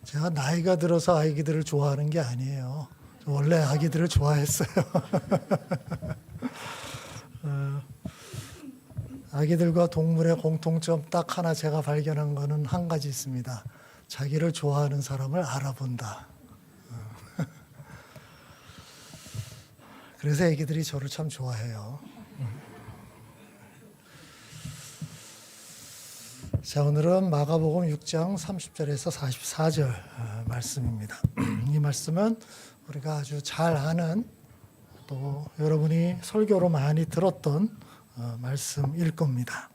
제가 나이가 들어서 아기들을 좋아하는 게 아니에요. 원래 아기들을 좋아했어요. 아기들과 동물의 공통점 딱 하나 제가 발견한 거는 한 가지 있습니다. 자기를 좋아하는 사람을 알아본다. 그래서 아기들이 저를 참 좋아해요. 자, 오늘은 마가복음 6장 30절에서 44절 말씀입니다. 이 말씀은 우리가 아주 잘 아는, 또 여러분이 설교로 많이 들었던 말씀일 겁니다.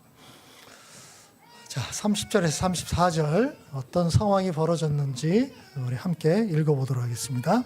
자, 30절에서 34절 어떤 상황이 벌어졌는지 우리 함께 읽어보도록 하겠습니다.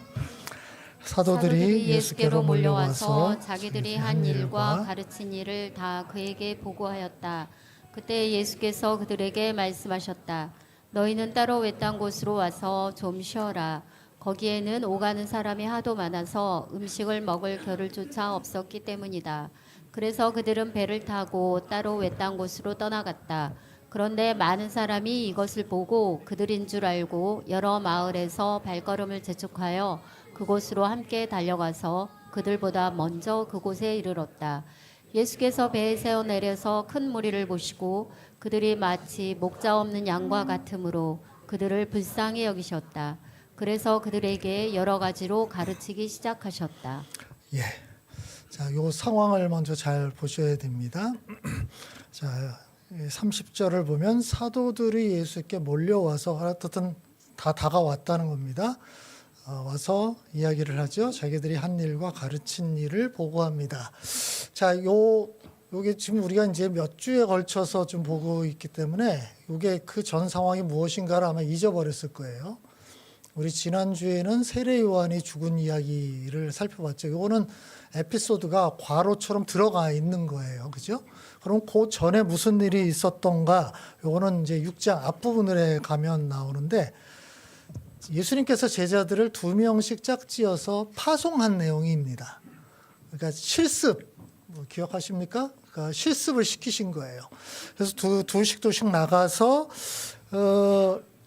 사도들이 예수께로 몰려와서 자기들이 한 일과 가르친 일을 다 그에게 보고하였다. 그때 예수께서 그들에게 말씀하셨다. 너희는 따로 외딴 곳으로 와서 좀 쉬어라. 거기에는 오가는 사람이 하도 많아서 음식을 먹을 겨를조차 없었기 때문이다. 그래서 그들은 배를 타고 따로 외딴 곳으로 떠나갔다. 그런데 많은 사람이 이것을 보고 그들인 줄 알고 여러 마을에서 발걸음을 재촉하여 그곳으로 함께 달려가서 그들보다 먼저 그곳에 이르렀다. 예수께서 배에 세워 내려서 큰 무리를 보시고 그들이 마치 목자 없는 양과 같으므로 그들을 불쌍히 여기셨다. 그래서 그들에게 여러 가지로 가르치기 시작하셨다. 예. 자, 요 상황을 먼저 잘 보셔야 됩니다. 자, 30절을 보면 사도들이 예수께 몰려와서 어떻든 다 다가왔다는 겁니다. 와서 이야기를 하죠. 자기들이 한 일과 가르친 일을 보고합니다. 자, 요게 지금 우리가 이제 몇 주에 걸쳐서 좀 보고 있기 때문에 요게 그 전 상황이 무엇인가를 아마 잊어버렸을 거예요. 우리 지난주에는 세례 요한이 죽은 이야기를 살펴봤죠. 요거는 에피소드가 괄호처럼 들어가 있는 거예요. 그죠? 그럼 그 전에 무슨 일이 있었던가, 요거는 이제 6장 앞부분에 가면 나오는데, 예수님께서 제자들을 2명씩 짝지어서 파송한 내용입니다. 그러니까 실습, 기억하십니까? 그러니까 실습을 시키신 거예요. 그래서 둘씩 나가서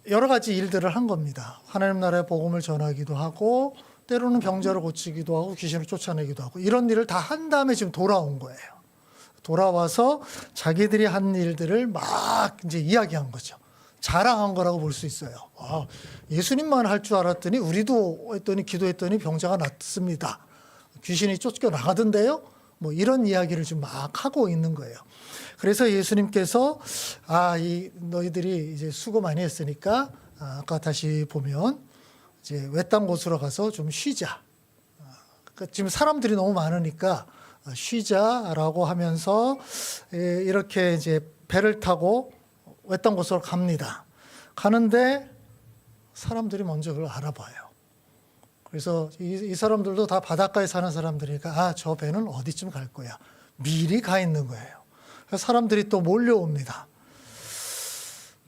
여러 가지 일들을 한 겁니다. 하나님 나라의 복음을 전하기도 하고, 때로는 병자를 고치기도 하고, 귀신을 쫓아내기도 하고, 이런 일을 다 한 다음에 지금 돌아온 거예요. 돌아와서 자기들이 한 일들을 막 이제 이야기한 거죠. 자랑한 거라고 볼 수 있어요. 예수님만 할 줄 알았더니 우리도 했더니 기도했더니 병자가 낫습니다. 귀신이 쫓겨나가던데요? 뭐 이런 이야기를 좀 막 하고 있는 거예요. 그래서 예수님께서 너희들이 이제 수고 많이 했으니까 아까 다시 보면 이제 외딴 곳으로 가서 좀 쉬자. 그러니까 지금 사람들이 너무 많으니까 쉬자라고 하면서 이렇게 이제 배를 타고 외딴 곳으로 갑니다. 가는데 사람들이 먼저 그걸 알아봐요. 그래서 이 사람들도 다 바닷가에 사는 사람들이니까 저 배는 어디쯤 갈 거야. 미리 가 있는 거예요. 그래서 사람들이 또 몰려옵니다.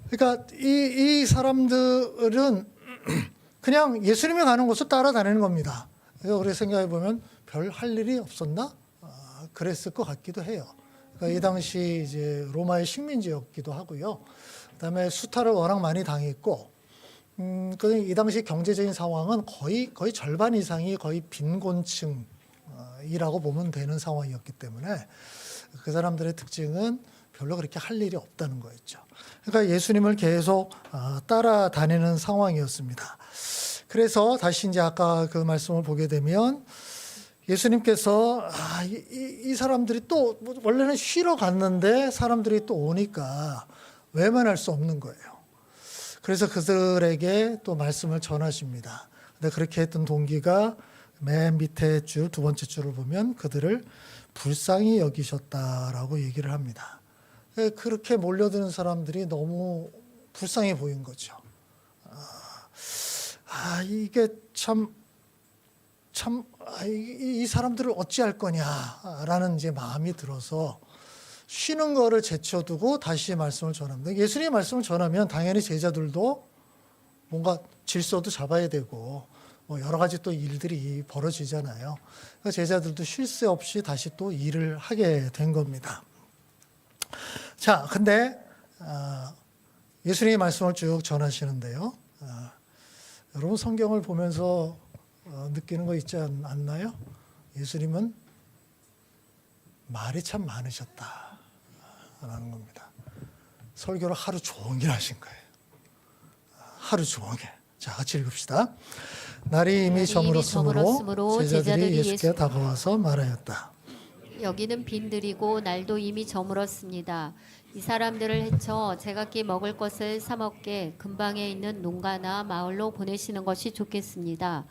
그러니까 이 사람들은 그냥 예수님이 가는 곳을 따라다니는 겁니다. 그래서 우리 생각해 보면 별 할 일이 없었나? 그랬을 것 같기도 해요. 그러니까 이 당시 이제 로마의 식민지였기도 하고요. 그다음에 수탈을 워낙 많이 당했고, 이 당시 경제적인 상황은 거의 절반 이상이 거의 빈곤층이라고 보면 되는 상황이었기 때문에 그 사람들의 특징은 별로 그렇게 할 일이 없다는 거였죠. 그러니까 예수님을 계속 따라다니는 상황이었습니다. 그래서 다시 이제 아까 그 말씀을 보게 되면 예수님께서 이 사람들이 또 원래는 쉬러 갔는데 사람들이 또 오니까 외면할 수 없는 거예요. 그래서 그들에게 또 말씀을 전하십니다. 근데 그렇게 했던 동기가 맨 밑에 줄, 두 번째 줄을 보면 그들을 불쌍히 여기셨다라고 얘기를 합니다. 그렇게 몰려드는 사람들이 너무 불쌍해 보인 거죠. 이게 이 사람들을 어찌할 거냐라는 이제 마음이 들어서 쉬는 거를 제쳐두고 다시 말씀을 전합니다. 예수님의 말씀을 전하면 당연히 제자들도 뭔가 질서도 잡아야 되고 여러 가지 또 일들이 벌어지잖아요. 그러니까 제자들도 쉴 새 없이 다시 또 일을 하게 된 겁니다. 자, 근데 예수님의 말씀을 쭉 전하시는데요. 여러분 성경을 보면서 느끼는 거 있지 않나요? 예수님은 말이 참 많으셨다라는 겁니다. 설교를 하루 종일 하신 거예요. 하루 종일. 자, 같이 읽읍시다. 날이 이미 저물었으므로 제자들이 예수께 다가와서 말하였다. 여기는 빈들이고 날도 이미 저물었습니다. 이 사람들을 해쳐 제각기 먹을 것을 사 먹게 근방에 있는 농가나 마을로 보내시는 것이 좋겠습니다.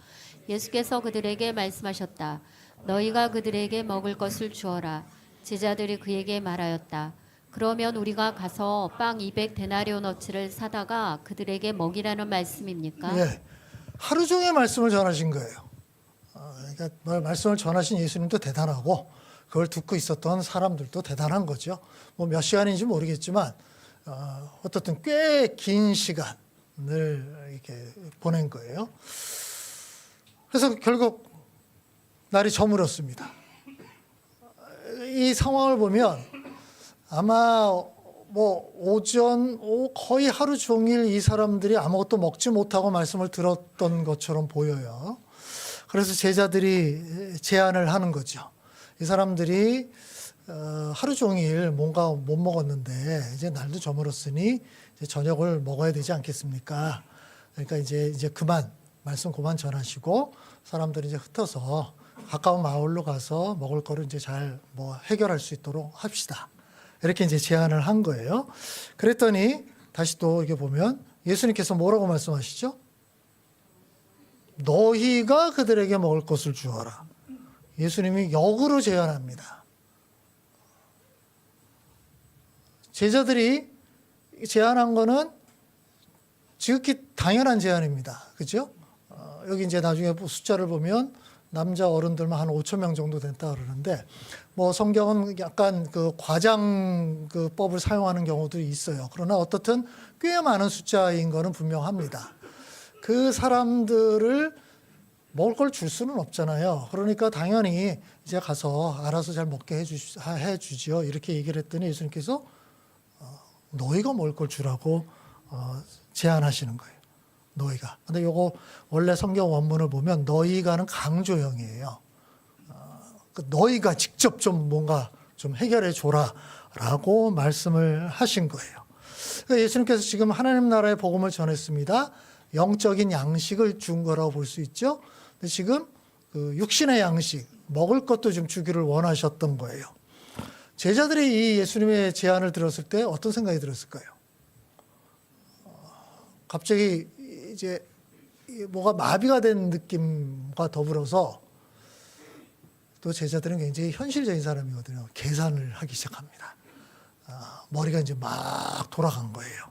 예수께서 그들에게 말씀하셨다. 너희가 그들에게 먹을 것을 주어라. 제자들이 그에게 말하였다. 그러면 우리가 가서 빵 200데나리오너치를 사다가 그들에게 먹이라는 말씀입니까? 예, 하루 종일 말씀을 전하신 거예요. 그러니까 말씀을 전하신 예수님도 대단하고 그걸 듣고 있었던 사람들도 대단한 거죠. 뭐 몇 시간인지 모르겠지만 어떻든 꽤 긴 시간을 이렇게 보낸 거예요. 그래서 결국 날이 저물었습니다. 이 상황을 보면 아마 뭐 거의 하루 종일 이 사람들이 아무것도 먹지 못하고 말씀을 들었던 것처럼 보여요. 그래서 제자들이 제안을 하는 거죠. 이 사람들이 하루 종일 뭔가 못 먹었는데 이제 날도 저물었으니 이제 저녁을 먹어야 되지 않겠습니까? 그러니까 이제 말씀 그만 전하시고 사람들이 이제 흩어서 가까운 마을로 가서 먹을 거를 이제 잘 뭐 해결할 수 있도록 합시다. 이렇게 이제 제안을 한 거예요. 그랬더니 다시 또 이게 보면 예수님께서 뭐라고 말씀하시죠? 너희가 그들에게 먹을 것을 주어라. 예수님이 역으로 제안합니다. 제자들이 제안한 거는 지극히 당연한 제안입니다. 그죠? 여기 이제 나중에 숫자를 보면 남자 어른들만 한 5천 명 정도 된다 그러는데 뭐 성경은 약간 그 과장 그 법을 사용하는 경우도 있어요. 그러나 어떻든 꽤 많은 숫자인 거는 분명합니다. 그 사람들을 먹을 걸 줄 수는 없잖아요. 그러니까 당연히 이제 가서 알아서 잘 먹게 해주지요. 이렇게 얘기를 했더니 예수님께서 너희가 먹을 걸 주라고 제안하시는 거예요. 너희가. 근데 요거 원래 성경 원문을 보면 너희가는 강조형이에요. 너희가 직접 좀 뭔가 좀 해결해 줘라라고 말씀을 하신 거예요. 그러니까 예수님께서 지금 하나님 나라의 복음을 전했습니다. 영적인 양식을 준 거라고 볼 수 있죠. 근데 지금 그 육신의 양식, 먹을 것도 좀 주기를 원하셨던 거예요. 제자들이 이 예수님의 제안을 들었을 때 어떤 생각이 들었을까요? 갑자기 이제 뭐가 마비가 된 느낌과 더불어서 또 제자들은 굉장히 현실적인 사람이거든요. 계산을 하기 시작합니다. 머리가 이제 막 돌아간 거예요.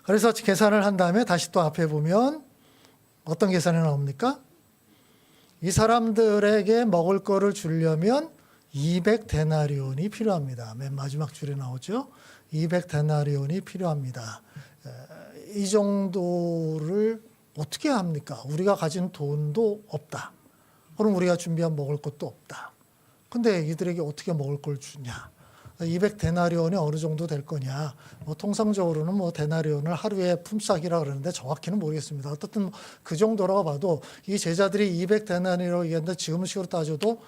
그래서 계산을 한 다음에 다시 또 앞에 보면 어떤 계산이 나옵니까? 이 사람들에게 먹을 거를 주려면 200데나리온이 필요합니다. 맨 마지막 줄에 나오죠. 200데나리온이 필요합니다. 이 정도를 어떻게 합니까? 우리가 가진 돈도 없다. 그럼 우리가 준비한 먹을 것도 없다. 근데 이들에게 어떻게 먹을 걸 주냐? 200데나리온이 어느 정도 될 거냐? 뭐 통상적으로는 뭐 데나리온을 하루에 품삯이라 그러는데 정확히는 모르겠습니다. 어떻든 그 정도라고 봐도 이 제자들이 200데나리온이라고 얘기했는데 지금식으로 따져도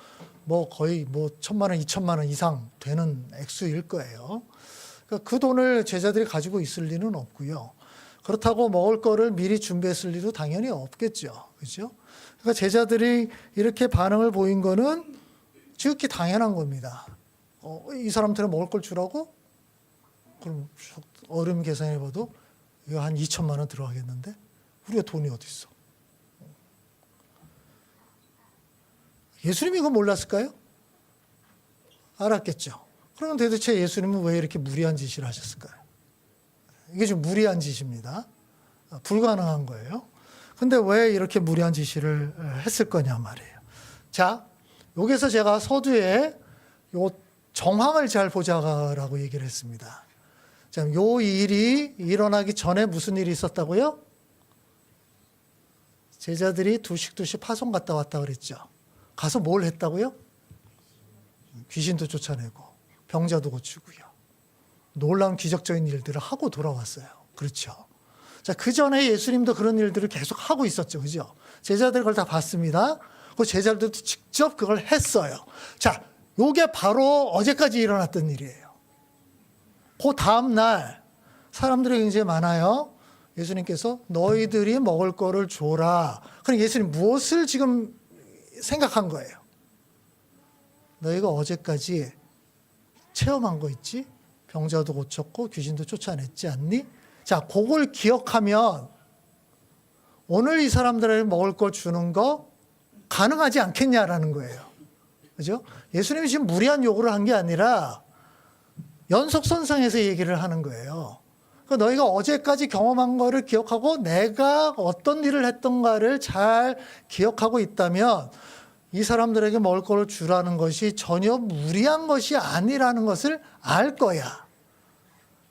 뭐 거의 뭐 1,000만 원, 2,000만 원 이상 되는 액수일 거예요. 그러니까 그 돈을 제자들이 가지고 있을 리는 없고요. 그렇다고 먹을 거를 미리 준비했을 리도 당연히 없겠죠. 그렇죠? 그러니까 제자들이 이렇게 반응을 보인 거는 지극히 당연한 겁니다. 이 사람들은 먹을 걸 주라고? 그럼 어림 계산해봐도 이거 한 2천만 원 들어가겠는데? 우리가 돈이 어디 있어? 예수님이 이거 몰랐을까요? 알았겠죠. 그러면 도대체 예수님은 왜 이렇게 무리한 짓을 하셨을까요? 이게 좀 무리한 짓입니다. 불가능한 거예요. 근데 왜 이렇게 무리한 짓을 했을 거냐 말이에요. 자, 여기서 제가 서두에 요 정황을 잘 보자라고 얘기를 했습니다. 자, 요 일이 일어나기 전에 무슨 일이 있었다고요? 제자들이 두씩 파송 갔다 왔다 그랬죠. 가서 뭘 했다고요? 귀신도 쫓아내고 병자도 고치고요. 놀라운 기적적인 일들을 하고 돌아왔어요. 그렇죠. 자, 그 전에 예수님도 그런 일들을 계속 하고 있었죠. 그죠? 제자들 그걸 다 봤습니다. 그 제자들도 직접 그걸 했어요. 자, 요게 바로 어제까지 일어났던 일이에요. 그 다음날 사람들이 굉장히 많아요. 예수님께서 너희들이 먹을 거를 줘라. 그럼 예수님 무엇을 지금 생각한 거예요? 너희가 어제까지 체험한 거 있지? 병자도 고쳤고 귀신도 쫓아냈지 않니? 자, 그걸 기억하면 오늘 이 사람들에게 먹을 걸 주는 거 가능하지 않겠냐라는 거예요. 그죠? 예수님이 지금 무리한 요구를 한 게 아니라 연속선상에서 얘기를 하는 거예요. 그러니까 너희가 어제까지 경험한 거를 기억하고 내가 어떤 일을 했던가를 잘 기억하고 있다면 이 사람들에게 먹을 거를 주라는 것이 전혀 무리한 것이 아니라는 것을 알 거야.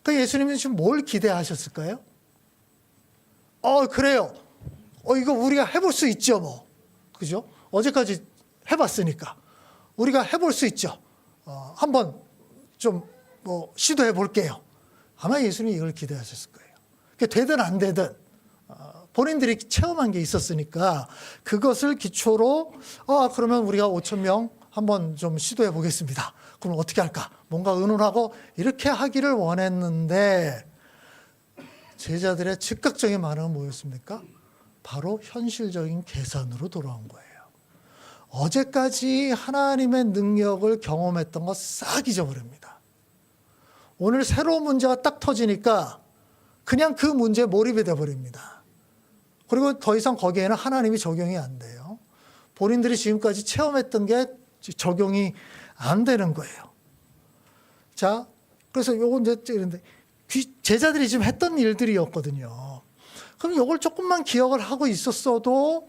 그 예수님은 지금 뭘 기대하셨을까요? 그래요. 이거 우리가 해볼 수 있죠, 뭐. 그죠? 어제까지 해봤으니까. 우리가 해볼 수 있죠. 한번 좀 뭐 시도해 볼게요. 아마 예수님이 이걸 기대하셨을 거예요. 그게 되든 안 되든 본인들이 체험한 게 있었으니까 그것을 기초로 그러면 우리가 5,000명 한번 좀 시도해 보겠습니다. 그럼 어떻게 할까? 뭔가 의논하고 이렇게 하기를 원했는데 제자들의 즉각적인 반응은 뭐였습니까? 바로 현실적인 계산으로 돌아온 거예요. 어제까지 하나님의 능력을 경험했던 거 싹 잊어버립니다. 오늘 새로운 문제가 딱 터지니까 그냥 그 문제에 몰입이 돼버립니다. 그리고 더 이상 거기에는 하나님이 적용이 안 돼요. 본인들이 지금까지 체험했던 게 적용이 안 되는 거예요. 자, 그래서 요건 이제 제자들이 지금 했던 일들이었거든요. 그럼 요걸 조금만 기억을 하고 있었어도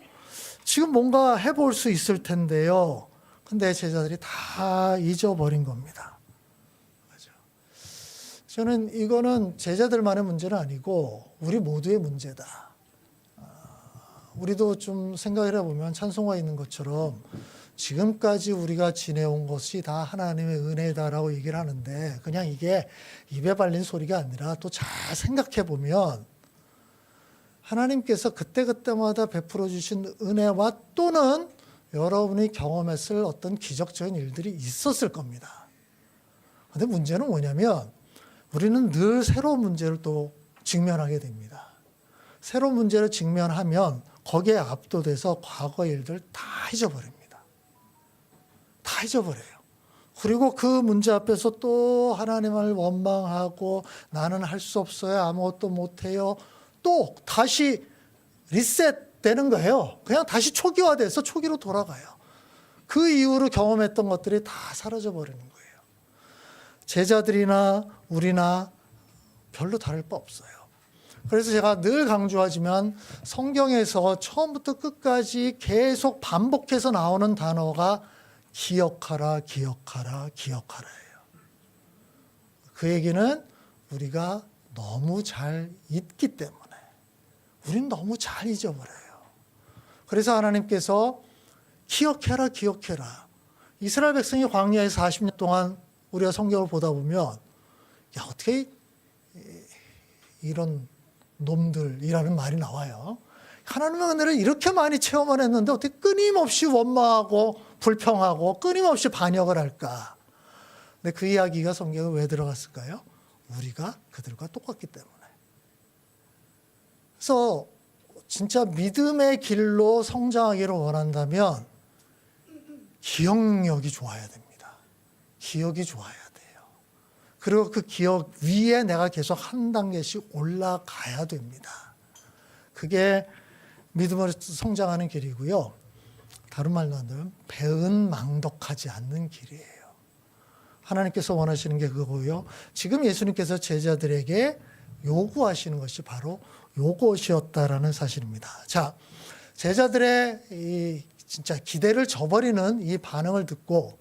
지금 뭔가 해볼 수 있을 텐데요. 근데 제자들이 다 잊어버린 겁니다. 저는 이거는 제자들만의 문제는 아니고 우리 모두의 문제다. 우리도 좀 생각을 해보면 찬송가에 있는 것처럼 지금까지 우리가 지내온 것이 다 하나님의 은혜다라고 얘기를 하는데 그냥 이게 입에 발린 소리가 아니라 또 잘 생각해 보면 하나님께서 그때그때마다 베풀어 주신 은혜와 또는 여러분이 경험했을 어떤 기적적인 일들이 있었을 겁니다. 그런데 문제는 뭐냐면 우리는 늘 새로운 문제를 또 직면하게 됩니다. 새로운 문제를 직면하면 거기에 압도돼서 과거 일들 다 잊어버립니다. 다 잊어버려요. 그리고 그 문제 앞에서 또 하나님을 원망하고 나는 할 수 없어요. 아무것도 못해요. 또 다시 리셋되는 거예요. 그냥 다시 초기화돼서 초기로 돌아가요. 그 이후로 경험했던 것들이 다 사라져버리는 거예요. 제자들이나 우리나 별로 다를 바 없어요. 그래서 제가 늘 강조하지만 성경에서 처음부터 끝까지 계속 반복해서 나오는 단어가 기억하라, 기억하라, 기억하라예요. 그 얘기는 우리가 너무 잘 잊기 때문에 우리는 너무 잘 잊어버려요. 그래서 하나님께서 기억해라, 기억해라. 이스라엘 백성이 광야에서 40년 동안 우리가 성경을 보다 보면 어떻게 이런 놈들이라는 말이 나와요. 하나님의 은혜를 이렇게 많이 체험을 했는데 어떻게 끊임없이 원망하고 불평하고 끊임없이 반역을 할까? 근데 그 이야기가 성경에 왜 들어갔을까요? 우리가 그들과 똑같기 때문에. 그래서 진짜 믿음의 길로 성장하기를 원한다면 기억력이 좋아야 됩니다. 기억이 좋아야 돼요. 그리고 그 기억 위에 내가 계속 한 단계씩 올라가야 됩니다. 그게 믿음으로 성장하는 길이고요. 다른 말로 하면 배은망덕하지 않는 길이에요. 하나님께서 원하시는 게 그거고요. 지금 예수님께서 제자들에게 요구하시는 것이 바로 요것이었다라는 사실입니다. 자, 제자들의 이 진짜 기대를 저버리는 이 반응을 듣고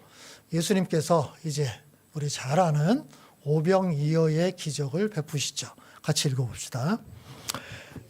예수님께서 이제 우리 잘 아는 오병이어의 기적을 베푸시죠. 같이 읽어봅시다.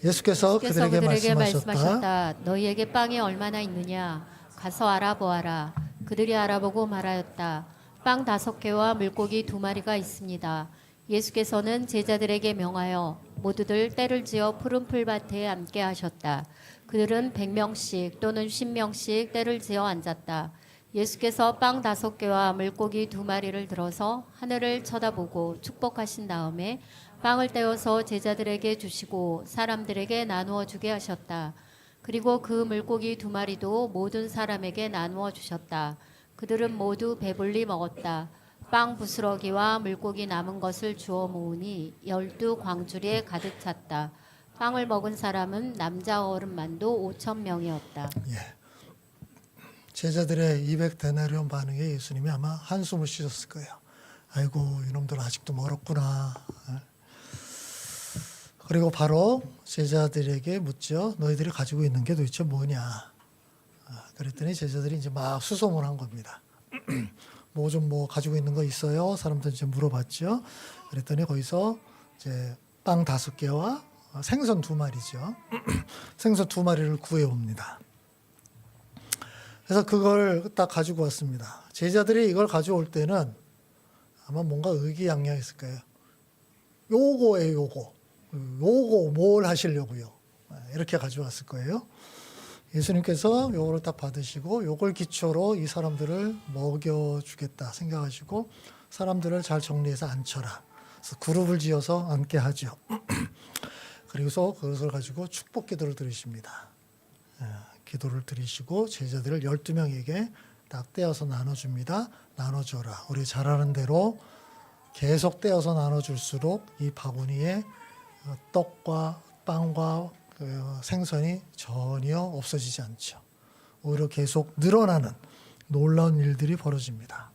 예수께서 그들에게 말씀하셨다. 너희에게 빵이 얼마나 있느냐? 가서 알아보아라. 그들이 알아보고 말하였다. 빵 5개와 물고기 2마리가 있습니다. 예수께서는 제자들에게 명하여 모두들 때를 지어 푸른 풀밭에 앉게 하셨다. 그들은 100명씩 또는 50명씩 때를 지어 앉았다. 예수께서 빵 5개와 물고기 2마리를 들어서 하늘을 쳐다보고 축복하신 다음에 빵을 떼어서 제자들에게 주시고 사람들에게 나누어 주게 하셨다. 그리고 그 물고기 2마리도 모든 사람에게 나누어 주셨다. 그들은 모두 배불리 먹었다. 빵 부스러기와 물고기 남은 것을 주워 모으니 12광주리에 가득 찼다. 빵을 먹은 사람은 남자 어른만도 5,000명이었다. 예. 제자들의 200데나리온 반응에 예수님이 아마 한숨을 쉬셨을 거예요. 아이고 이놈들 아직도 멀었구나. 그리고 바로 제자들에게 묻죠. 너희들이 가지고 있는 게 도대체 뭐냐. 그랬더니 제자들이 이제 막 수소문한 겁니다. 뭐 가지고 있는 거 있어요? 사람들 이제 물어봤죠. 그랬더니 거기서 이제 빵 5개와 생선 2마리죠. 생선 2마리를 구해 옵니다. 그래서 그걸 딱 가지고 왔습니다. 제자들이 이걸 가져올 때는 아마 뭔가 의기양양했을 거예요. 요거예요, 요거. 요거 뭘 하시려고요? 이렇게 가져왔을 거예요. 예수님께서 요거를 딱 받으시고 요걸 기초로 이 사람들을 먹여주겠다 생각하시고 사람들을 잘 정리해서 앉혀라. 그래서 그룹을 지어서 앉게 하죠. 그리고서 그것을 가지고 축복 기도를 드리십니다. 기도를 드리시고 제자들을 12명에게 딱 떼어서 나눠줍니다. 나눠줘라. 우리 잘 아는 대로 계속 떼어서 나눠줄수록 이 바구니에 떡과 빵과 생선이 전혀 없어지지 않죠. 오히려 계속 늘어나는 놀라운 일들이 벌어집니다.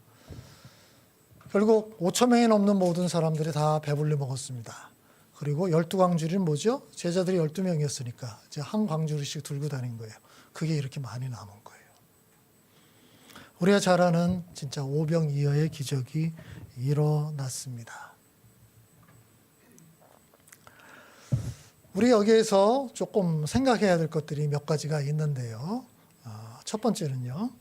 결국 5,000명이 넘는 모든 사람들이 다 배불리 먹었습니다. 그리고 12광주리는 뭐죠? 제자들이 12명이었으니까 이제 한 광주리씩 들고 다닌 거예요. 그게 이렇게 많이 남은 거예요. 우리가 잘 아는 진짜 오병이어의 기적이 일어났습니다. 우리 여기에서 조금 생각해야 될 것들이 몇 가지가 있는데요. 첫 번째는요.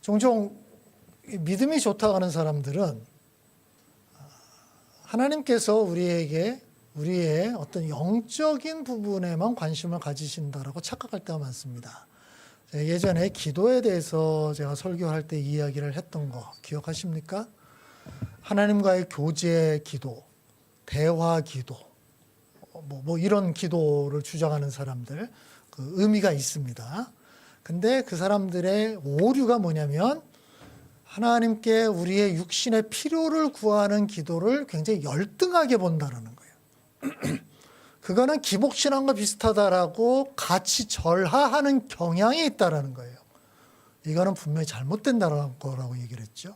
종종 믿음이 좋다고 하는 사람들은 하나님께서 우리에게 우리의 어떤 영적인 부분에만 관심을 가지신다라고 착각할 때가 많습니다. 예전에 기도에 대해서 제가 설교할 때 이야기를 했던 거 기억하십니까? 하나님과의 교제 기도, 대화 기도, 뭐 이런 기도를 주장하는 사람들, 그 의미가 있습니다. 근데 그 사람들의 오류가 뭐냐면 하나님께 우리의 육신의 필요를 구하는 기도를 굉장히 열등하게 본다는 거예요. 그거는 기복신앙과 비슷하다라고 같이 절하하는 경향이 있다라는 거예요. 이거는 분명히 잘못된다는 거라고 얘기를 했죠.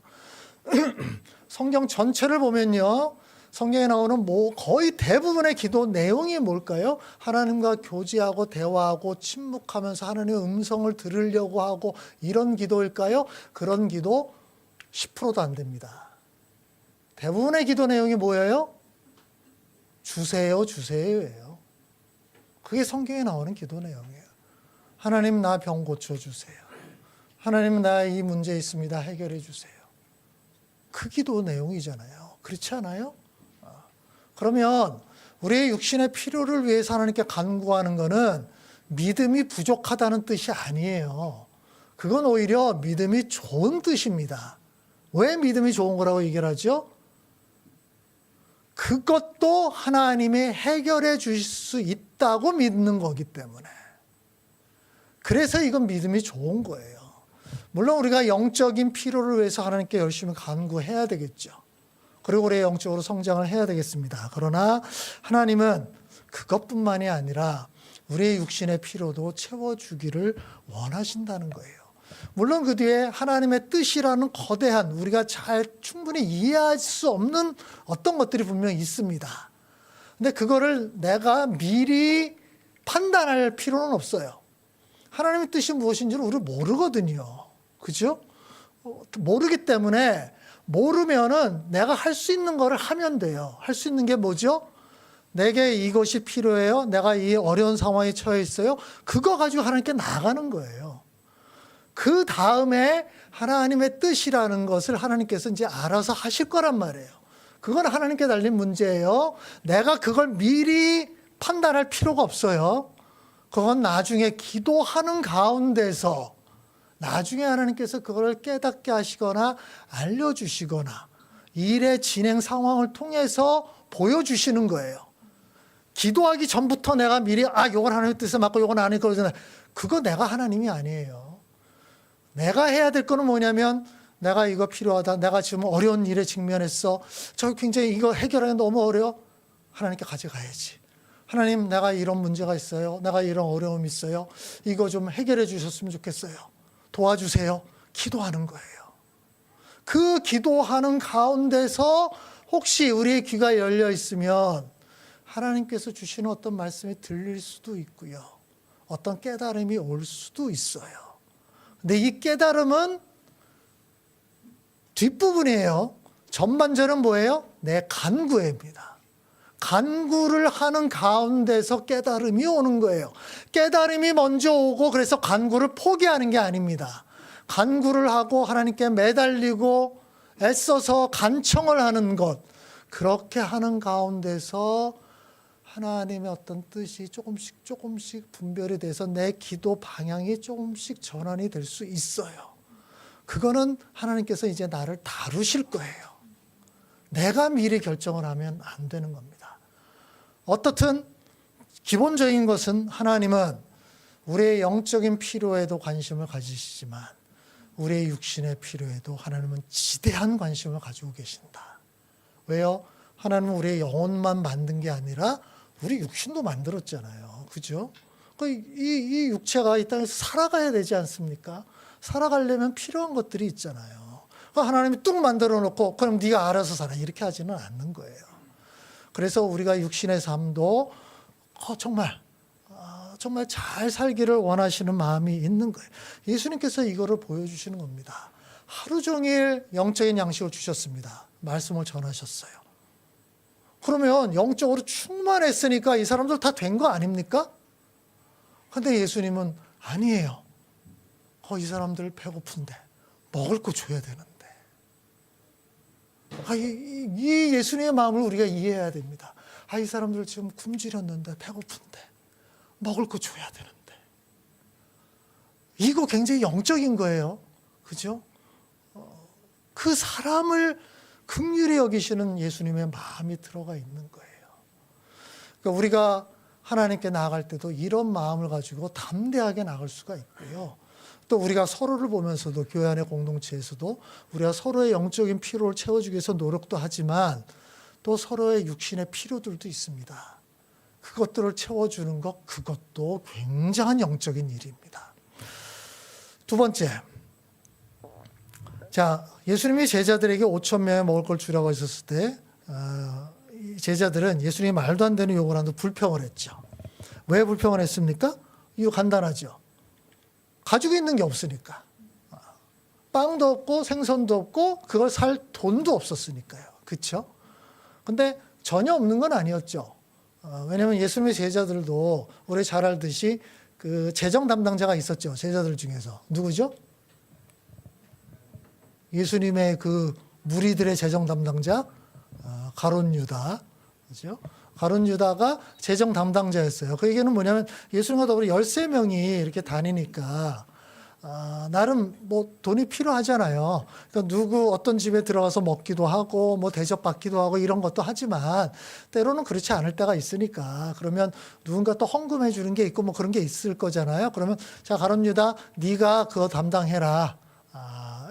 성경 전체를 보면요. 성경에 나오는 거의 대부분의 기도 내용이 뭘까요? 하나님과 교제하고 대화하고 침묵하면서 하나님의 음성을 들으려고 하고 이런 기도일까요? 그런 기도 10%도 안 됩니다. 대부분의 기도 내용이 뭐예요? 주세요, 주세요예요. 그게 성경에 나오는 기도 내용이에요. 하나님 나 병 고쳐주세요. 하나님 나 이 문제 있습니다. 해결해 주세요. 그 기도 내용이잖아요. 그렇지 않아요? 그러면 우리의 육신의 필요를 위해서 하나님께 간구하는 것은 믿음이 부족하다는 뜻이 아니에요. 그건 오히려 믿음이 좋은 뜻입니다. 왜 믿음이 좋은 거라고 얘기를 하죠? 그것도 하나님이 해결해 주실 수 있다고 믿는 거기 때문에. 그래서 이건 믿음이 좋은 거예요. 물론 우리가 영적인 필요를 위해서 하나님께 열심히 간구해야 되겠죠. 그리고 우리 영적으로 성장을 해야 되겠습니다. 그러나 하나님은 그것뿐만이 아니라 우리의 육신의 필요도 채워주기를 원하신다는 거예요. 물론 그 뒤에 하나님의 뜻이라는 거대한 우리가 잘 충분히 이해할 수 없는 어떤 것들이 분명히 있습니다. 근데 그거를 내가 미리 판단할 필요는 없어요. 하나님의 뜻이 무엇인지는 우리 모르거든요. 그죠? 모르기 때문에 모르면은 내가 할 수 있는 거를 하면 돼요. 할 수 있는 게 뭐죠? 내게 이것이 필요해요. 내가 이 어려운 상황에 처해 있어요. 그거 가지고 하나님께 나가는 거예요. 그 다음에 하나님의 뜻이라는 것을 하나님께서 이제 알아서 하실 거란 말이에요. 그건 하나님께 달린 문제예요. 내가 그걸 미리 판단할 필요가 없어요. 그건 나중에 기도하는 가운데서 나중에 하나님께서 그걸 깨닫게 하시거나 알려주시거나 일의 진행 상황을 통해서 보여주시는 거예요. 기도하기 전부터 내가 미리 요건 하나님의 뜻에 맞고 요건 아닐 거잖아요. 그거 내가 하나님이 아니에요. 내가 해야 될 거는 뭐냐면 내가 이거 필요하다. 내가 지금 어려운 일에 직면했어. 저 굉장히 이거 해결하기 너무 어려워. 하나님께 가져가야지. 하나님, 내가 이런 문제가 있어요. 내가 이런 어려움이 있어요. 이거 좀 해결해 주셨으면 좋겠어요. 도와주세요. 기도하는 거예요. 그 기도하는 가운데서 혹시 우리의 귀가 열려 있으면 하나님께서 주시는 어떤 말씀이 들릴 수도 있고요. 어떤 깨달음이 올 수도 있어요. 근데 이 깨달음은 뒷부분이에요. 전반전은 뭐예요? 내 간구입니다. 간구를 하는 가운데서 깨달음이 오는 거예요. 깨달음이 먼저 오고 그래서 간구를 포기하는 게 아닙니다. 간구를 하고 하나님께 매달리고 애써서 간청을 하는 것, 그렇게 하는 가운데서 하나님의 어떤 뜻이 조금씩 분별이 돼서 내 기도 방향이 조금씩 전환이 될 수 있어요. 그거는 하나님께서 이제 나를 다루실 거예요. 내가 미리 결정을 하면 안 되는 겁니다. 어떻든 기본적인 것은 하나님은 우리의 영적인 필요에도 관심을 가지시지만 우리의 육신의 필요에도 하나님은 지대한 관심을 가지고 계신다. 왜요? 하나님은 우리의 영혼만 만든 게 아니라 우리 육신도 만들었잖아요. 그죠? 이 육체가 이 땅에서 살아가야 되지 않습니까? 살아가려면 필요한 것들이 있잖아요. 하나님이 뚝 만들어 놓고 그럼 네가 알아서 살아 이렇게 하지는 않는 거예요. 그래서 우리가 육신의 삶도 정말 잘 살기를 원하시는 마음이 있는 거예요. 예수님께서 이거를 보여주시는 겁니다. 하루 종일 영적인 양식을 주셨습니다. 말씀을 전하셨어요. 그러면 영적으로 충만했으니까 이 사람들 다 된 거 아닙니까? 근데 예수님은 아니에요. 이 사람들 배고픈데 먹을 거 줘야 되는데. 이 예수님의 마음을 우리가 이해해야 됩니다. 이 사람들 지금 굶주렸는데 배고픈데 먹을 거 줘야 되는데. 이거 굉장히 영적인 거예요. 그죠? 그 사람을 긍휼히 여기시는 예수님의 마음이 들어가 있는 거예요. 그러니까 우리가 하나님께 나아갈 때도 이런 마음을 가지고 담대하게 나갈 수가 있고요. 또 우리가 서로를 보면서도 교회 안의 공동체에서도 우리가 서로의 영적인 필요를 채워주기 위해서 노력도 하지만 또 서로의 육신의 필요들도 있습니다. 그것들을 채워주는 것, 그것도 굉장한 영적인 일입니다. 두 번째, 자, 예수님이 제자들에게 5,000명에 먹을 걸 주라고 하셨을 때 제자들은 예수님이 말도 안 되는 요구를 하는데 불평을 했죠. 왜 불평을 했습니까? 이유 간단하죠. 가지고 있는 게 없으니까. 빵도 없고 생선도 없고 그걸 살 돈도 없었으니까요. 그렇죠? 근데 전혀 없는 건 아니었죠. 왜냐하면 예수님의 제자들도 우리 잘 알듯이 그 재정 담당자가 있었죠. 제자들 중에서. 누구죠? 예수님의 그 무리들의 재정 담당자 가룟 유다. 그죠? 가룟 유다가 재정 담당자였어요. 그 얘기는 뭐냐면 예수님과 더불어 13명이 이렇게 다니니까 나름 뭐 돈이 필요하잖아요. 그러니까 누구 어떤 집에 들어가서 먹기도 하고 뭐 대접받기도 하고 이런 것도 하지만 때로는 그렇지 않을 때가 있으니까 그러면 누군가 또 헌금해 주는 게 있고 뭐 그런 게 있을 거잖아요. 그러면 자, 가룟 유다 네가 그거 담당해라.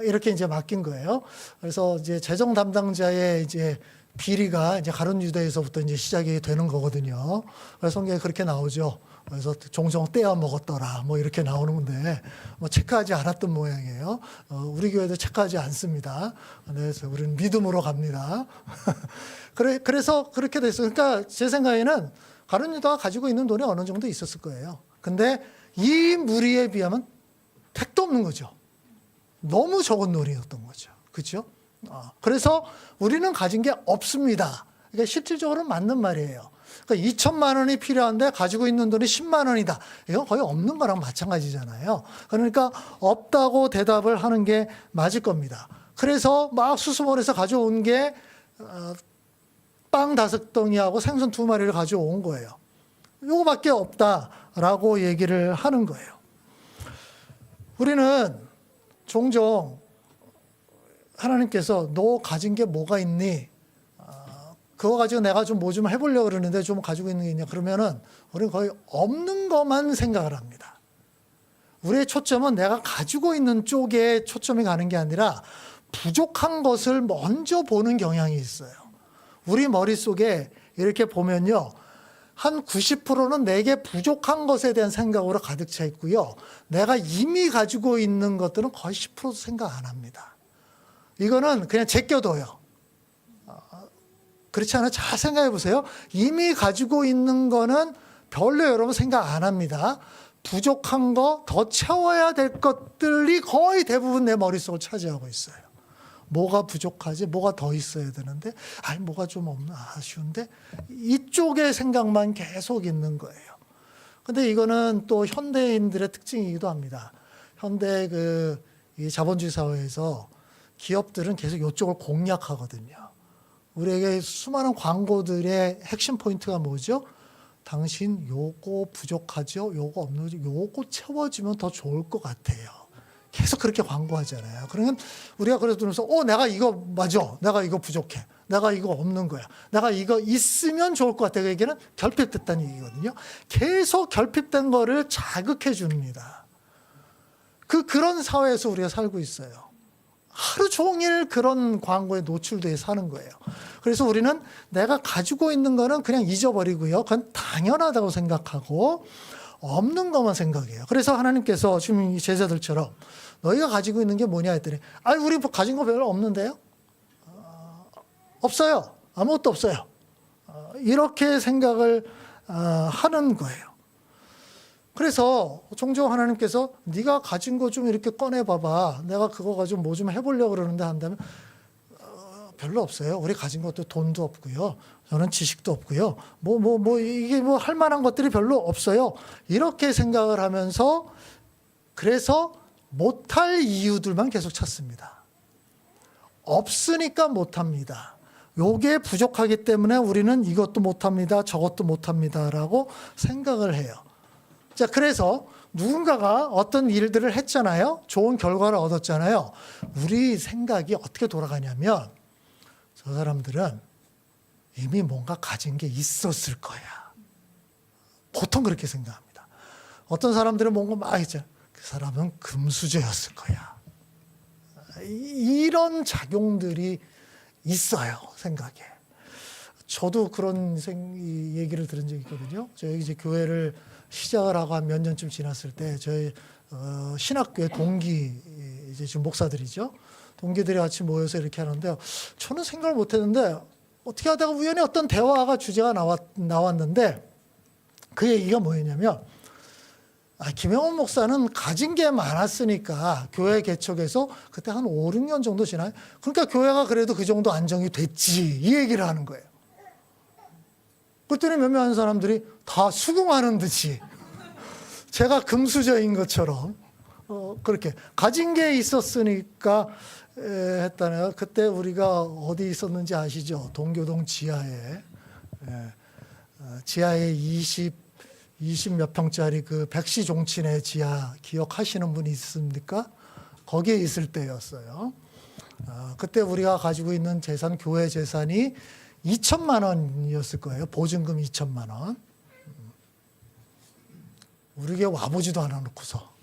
이렇게 이제 맡긴 거예요. 그래서 이제 재정 담당자의 이제 비리가 이제 가룟 유다에서부터 이제 시작이 되는 거거든요. 그래서 성경에 그렇게 나오죠. 그래서 종종 떼어 먹었더라. 뭐 이렇게 나오는 건데 뭐 체크하지 않았던 모양이에요. 우리 교회도 체크하지 않습니다. 그래서 우리는 믿음으로 갑니다. 그래서 그렇게 됐어요. 그러니까 제 생각에는 가룟 유다가 가지고 있는 돈이 어느 정도 있었을 거예요. 근데 이 무리에 비하면 택도 없는 거죠. 너무 적은 돈이었던 거죠. 그렇죠? 그래서 우리는 가진 게 없습니다. 그러니까 실질적으로는 맞는 말이에요. 그러니까 2천만 원이 필요한데 가지고 있는 돈이 10만 원이다. 이건 거의 없는 거랑 마찬가지잖아요. 그러니까 없다고 대답을 하는 게 맞을 겁니다. 그래서 막 수수몰에서 가져온 게 빵 5덩이하고 생선 2마리를 가져온 거예요. 요거밖에 없다라고 얘기를 하는 거예요. 우리는 종종 하나님께서 너 가진 게 뭐가 있니? 그거 가지고 내가 좀 뭐 좀 해보려고 그러는데 좀 가지고 있는 게 있냐? 그러면은 우리는 거의 없는 것만 생각을 합니다. 우리의 초점은 내가 가지고 있는 쪽에 초점이 가는 게 아니라 부족한 것을 먼저 보는 경향이 있어요. 우리 머릿속에 이렇게 보면요. 한 90%는 내게 부족한 것에 대한 생각으로 가득 차 있고요. 내가 이미 가지고 있는 것들은 거의 10%도 생각 안 합니다. 이거는 그냥 제껴둬요. 그렇지 않아요? 잘 생각해 보세요. 이미 가지고 있는 거는 별로 여러분 생각 안 합니다. 부족한 거, 더 채워야 될 것들이 거의 대부분 내 머릿속을 차지하고 있어요. 뭐가 부족하지? 뭐가 더 있어야 되는데? 아니, 뭐가 좀 없나? 아쉬운데? 이쪽의 생각만 계속 있는 거예요. 근데 이거는 또 현대인들의 특징이기도 합니다. 현대 이 자본주의 사회에서 기업들은 계속 이쪽을 공략하거든요. 우리에게 수많은 광고들의 핵심 포인트가 뭐죠? 당신 요거 부족하죠? 요거 없는 거죠? 요거 채워지면 더 좋을 것 같아요. 계속 그렇게 광고하잖아요. 그러면 우리가 그래서 들으면서 내가 이거 맞아. 내가 이거 부족해. 내가 이거 없는 거야. 내가 이거 있으면 좋을 것 같아. 그 얘기는 결핍됐다는 얘기거든요. 계속 결핍된 거를 자극해 줍니다. 그런 사회에서 우리가 살고 있어요. 하루 종일 그런 광고에 노출돼 사는 거예요. 그래서 우리는 내가 가지고 있는 거는 그냥 잊어버리고요. 그건 당연하다고 생각하고 없는 것만 생각해요. 그래서 하나님께서 지금 이 제자들처럼 너희가 가지고 있는 게 뭐냐 했더니 우리 가진 거 별로 없는데요? 없어요. 아무것도 없어요. 이렇게 생각을 하는 거예요. 그래서 종종 하나님께서 네가 가진 거 좀 이렇게 꺼내봐봐. 내가 그거 가지고 뭐 좀 해보려고 그러는데 한다면 별로 없어요. 우리 가진 것도 돈도 없고요. 저는 지식도 없고요. 이게 할 만한 것들이 별로 없어요. 이렇게 생각을 하면서 그래서 못할 이유들만 계속 찾습니다. 없으니까 못합니다. 요게 부족하기 때문에 우리는 이것도 못합니다. 저것도 못합니다라고 생각을 해요. 자, 그래서 누군가가 어떤 일들을 했잖아요. 좋은 결과를 얻었잖아요. 우리 생각이 어떻게 돌아가냐면 저 사람들은 이미 뭔가 가진 게 있었을 거야. 보통 그렇게 생각합니다. 어떤 사람들은 뭔가 막 했잖아요. 그 사람은 금수저였을 거야. 이런 작용들이 있어요, 생각에. 저도 그런 얘기를 들은 적이 있거든요. 저희 이제 교회를 시작을 하고 한 몇 년쯤 지났을 때 저희 신학교의 동기 이제 지금 목사들이죠. 동기들이 같이 모여서 이렇게 하는데 저는 생각을 못했는데 어떻게 하다가 우연히 어떤 대화가 주제가 나왔는데 그 얘기가 뭐였냐면 김영원 목사는 가진 게 많았으니까 교회 개척해서 그때 한 5, 6년 정도 지나요. 그러니까 교회가 그래도 그 정도 안정이 됐지 이 얘기를 하는 거예요. 그랬더니 몇몇 사람들이 다 수긍하는 듯이 제가 금수저인 것처럼 그렇게 가진 게 있었으니까 했다네요. 그때 우리가 어디 있었는지 아시죠? 동교동 지하에 지하에 20 몇 평짜리 그 백시 종친의 지하 기억하시는 분이 있습니까? 거기에 있을 때였어요. 그때 우리가 가지고 있는 재산, 교회 재산이 2천만 원이었을 거예요. 보증금 2천만 원. 우리에게 와보지도 않아 놓고서.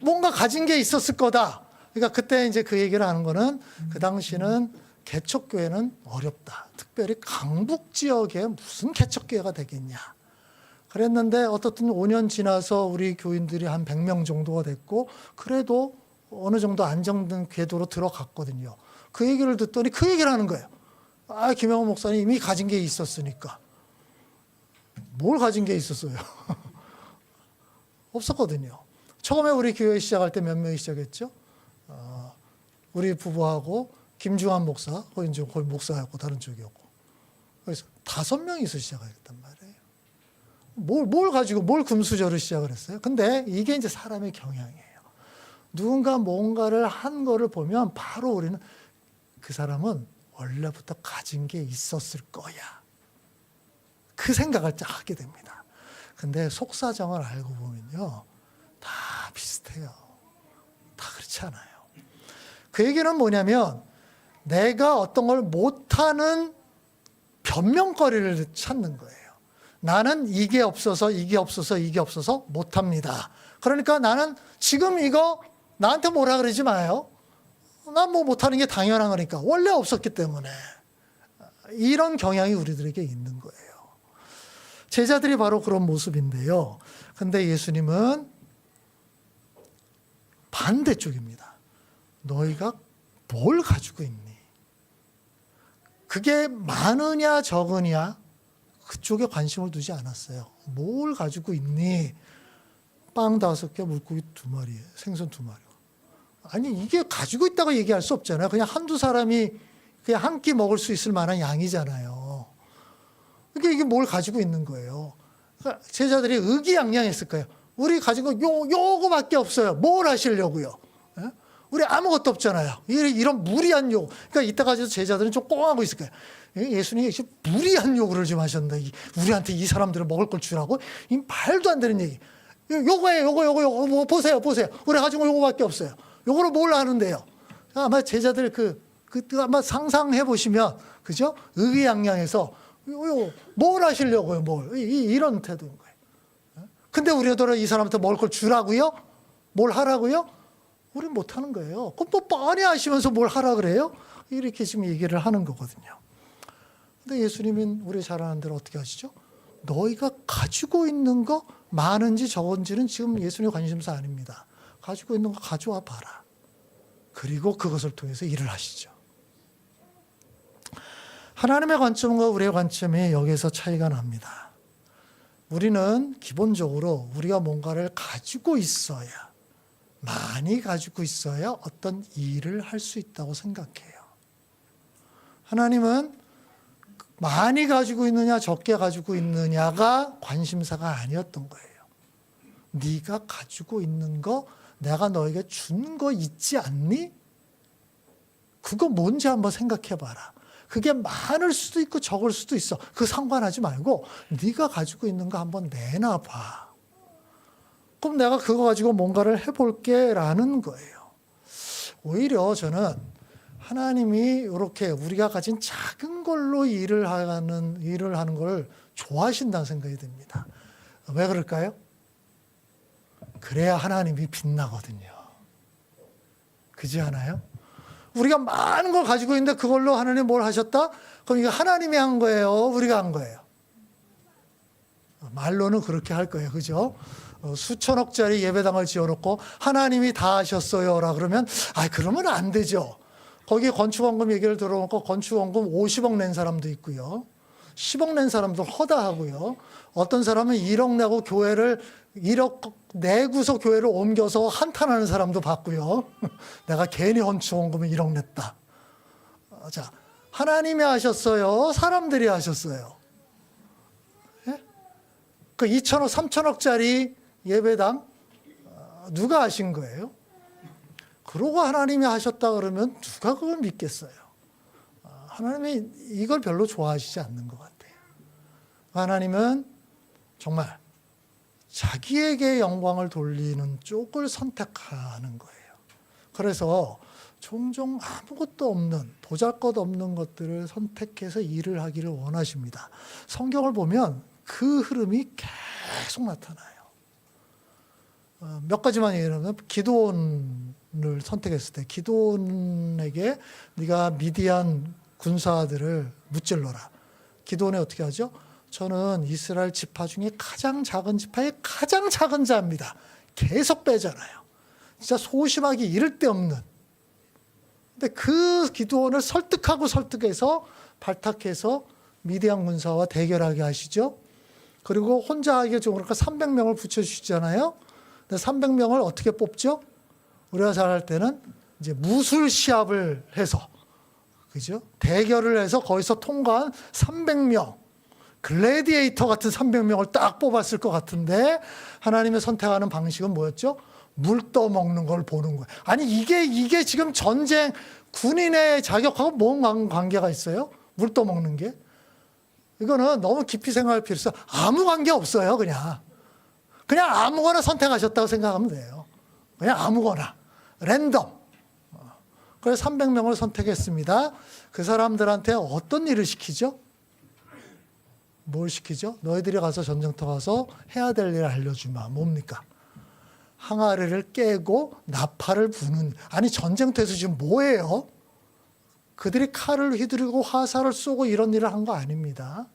뭔가 가진 게 있었을 거다. 그러니까 그때 이제 그 얘기를 하는 거는 그 당시는 개척교회는 어렵다. 특별히 강북 지역에 무슨 개척교회가 되겠냐. 그랬는데 어떻든 5년 지나서 우리 교인들이 한 100명 정도가 됐고 그래도 어느 정도 안정된 궤도로 들어갔거든요. 그 얘기를 듣더니 그 얘기를 하는 거예요. 김영원 목사님 이미 가진 게 있었으니까. 뭘 가진 게 있었어요? 없었거든요. 처음에 우리 교회 시작할 때 몇 명이 시작했죠? 우리 부부하고 김주환 목사, 거기 이제 거기 목사였고 다른 쪽이었고. 그래서 5명이서 시작을 했단 말이에요. 뭘 가지고 뭘 금수저를 시작을 했어요? 근데 이게 이제 사람의 경향이에요. 누군가 뭔가를 한 거를 보면 바로 우리는 그 사람은 원래부터 가진 게 있었을 거야. 그 생각을 하게 됩니다. 근데 속사정을 알고 보면요. 다 비슷해요. 다 그렇지 않아요. 그 얘기는 뭐냐면 내가 어떤 걸 못하는 변명거리를 찾는 거예요. 나는 이게 없어서 못합니다. 그러니까 나는 지금 이거 나한테 뭐라 그러지 마요. 난 뭐 못하는 게 당연한 거니까. 원래 없었기 때문에. 이런 경향이 우리들에게 있는 거예요. 제자들이 바로 그런 모습인데요. 근데 예수님은 반대쪽입니다. 너희가 뭘 가지고 있니? 그게 많으냐 적으냐 그쪽에 관심을 두지 않았어요. 뭘 가지고 있니? 빵 5개, 물고기 2마리, 생선 2마리. 아니 이게 가지고 있다고 얘기할 수 없잖아요. 그냥 한두 사람이 그냥 한 끼 먹을 수 있을 만한 양이잖아요. 그러니까 이게 뭘 가지고 있는 거예요. 그러니까 제자들이 의기양양했을 거예요. 우리 가진 거 요거밖에 없어요. 뭘 하시려고요? 예? 우리 아무것도 없잖아요. 이런 무리한 요구. 그러니까 이때까지도 제자들은 좀 꽁하고 있을 거예요. 예수님이 무리한 요구를 좀 하셨는데 우리한테 이 사람들을 먹을 걸 주라고? 이 말도 안 되는 얘기. 요거예요. 요거. 뭐 보세요. 우리 가진 거 요거밖에 없어요. 요거를 뭘 하는데요? 아마 제자들 그 아마 상상해 보시면 그죠? 의기양양해서 뭘 하시려고요? 이런 태도인 거예요. 근데 우리도 이 사람한테 먹을 걸 주라고요? 뭘 하라고요? 우린 못 하는 거예요. 그럼 뭐 뻔히 하시면서 뭘 하라 그래요? 이렇게 지금 얘기를 하는 거거든요. 근데 예수님은 우리 잘 아는 대로 어떻게 하시죠? 너희가 가지고 있는 거 많은지 적은지는 지금 예수님의 관심사 아닙니다. 가지고 있는 거 가져와 봐라. 그리고 그것을 통해서 일을 하시죠. 하나님의 관점과 우리의 관점이 여기에서 차이가 납니다. 우리는 기본적으로 우리가 뭔가를 가지고 있어야, 많이 가지고 있어야 어떤 일을 할 수 있다고 생각해요. 하나님은 많이 가지고 있느냐 적게 가지고 있느냐가 관심사가 아니었던 거예요. 네가 가지고 있는 거 내가 너에게 준 거 있지 않니? 그거 뭔지 한번 생각해 봐라. 그게 많을 수도 있고 적을 수도 있어. 그거 상관하지 말고 네가 가지고 있는 거 한번 내놔봐. 그럼 내가 그거 가지고 뭔가를 해볼게 라는 거예요. 오히려 저는 하나님이 이렇게 우리가 가진 작은 걸로 일을 하는 걸 좋아하신다는 생각이 듭니다. 왜 그럴까요? 그래야 하나님이 빛나거든요. 그렇지 않아요? 우리가 많은 걸 가지고 있는데 그걸로 하나님 뭘 하셨다? 그럼 이거 하나님이 한 거예요? 우리가 한 거예요? 말로는 그렇게 할 거예요. 그죠? 수천억짜리 예배당을 지어놓고 하나님이 다 하셨어요. 라 그러면 그러면 안 되죠. 거기에 건축원금 얘기를 들어놓고 건축원금 50억 낸 사람도 있고요. 10억 낸 사람도 허다하고요. 어떤 사람은 1억 내고 1억 내고서 교회를 옮겨서 한탄하는 사람도 봤고요. 내가 괜히 건축원금을 1억 냈다. 자, 하나님이 하셨어요? 사람들이 하셨어요? 예? 그 2천억, 3천억짜리 예배당 누가 하신 거예요? 그러고 하나님이 하셨다 그러면 누가 그걸 믿겠어요? 하나님이 이걸 별로 좋아하시지 않는 것 같아요. 하나님은 정말 자기에게 영광을 돌리는 쪽을 선택하는 거예요. 그래서 종종 아무것도 없는, 보잘것없는 것들을 선택해서 일을 하기를 원하십니다. 성경을 보면 그 흐름이 계속 나타나요. 몇 가지만 얘기하면 기드온을 선택했을 때 기드온에게 네가 미디안 군사들을 무찔러라. 기드온이 어떻게 하죠? 저는 이스라엘 지파 중에 가장 작은 지파의 가장 작은 자입니다. 계속 빼잖아요. 진짜 소심하기 이를 데 없는. 근데 그 기드온을 설득해서 발탁해서 미디안 군사와 대결하게 하시죠. 그리고 혼자 하기가 좀 그러니까 300명을 붙여주시잖아요. 근데 300명을 어떻게 뽑죠? 우리가 잘 할 때는 이제 무술 시합을 해서 그죠? 대결을 해서 거기서 통과한 300명, 글래디에이터 같은 300명을 딱 뽑았을 것 같은데 하나님의 선택하는 방식은 뭐였죠? 물 떠먹는 걸 보는 거예요. 아니 이게 지금 전쟁 군인의 자격하고 뭔 관계가 있어요? 물 떠먹는 게? 이거는 너무 깊이 생각할 필요 없어요. 아무 관계 없어요. 그냥 아무거나 선택하셨다고 생각하면 돼요. 그냥 아무거나 랜덤. 그래서 300명을 선택했습니다. 그 사람들한테 어떤 일을 시키죠? 뭘 시키죠? 너희들이 가서 전쟁터 가서 해야 될 일을 알려주마. 뭡니까? 항아리를 깨고 나팔을 부는. 아니 전쟁터에서 지금 뭐예요? 그들이 칼을 휘두르고 화살을 쏘고 이런 일을 한 거 아닙니다.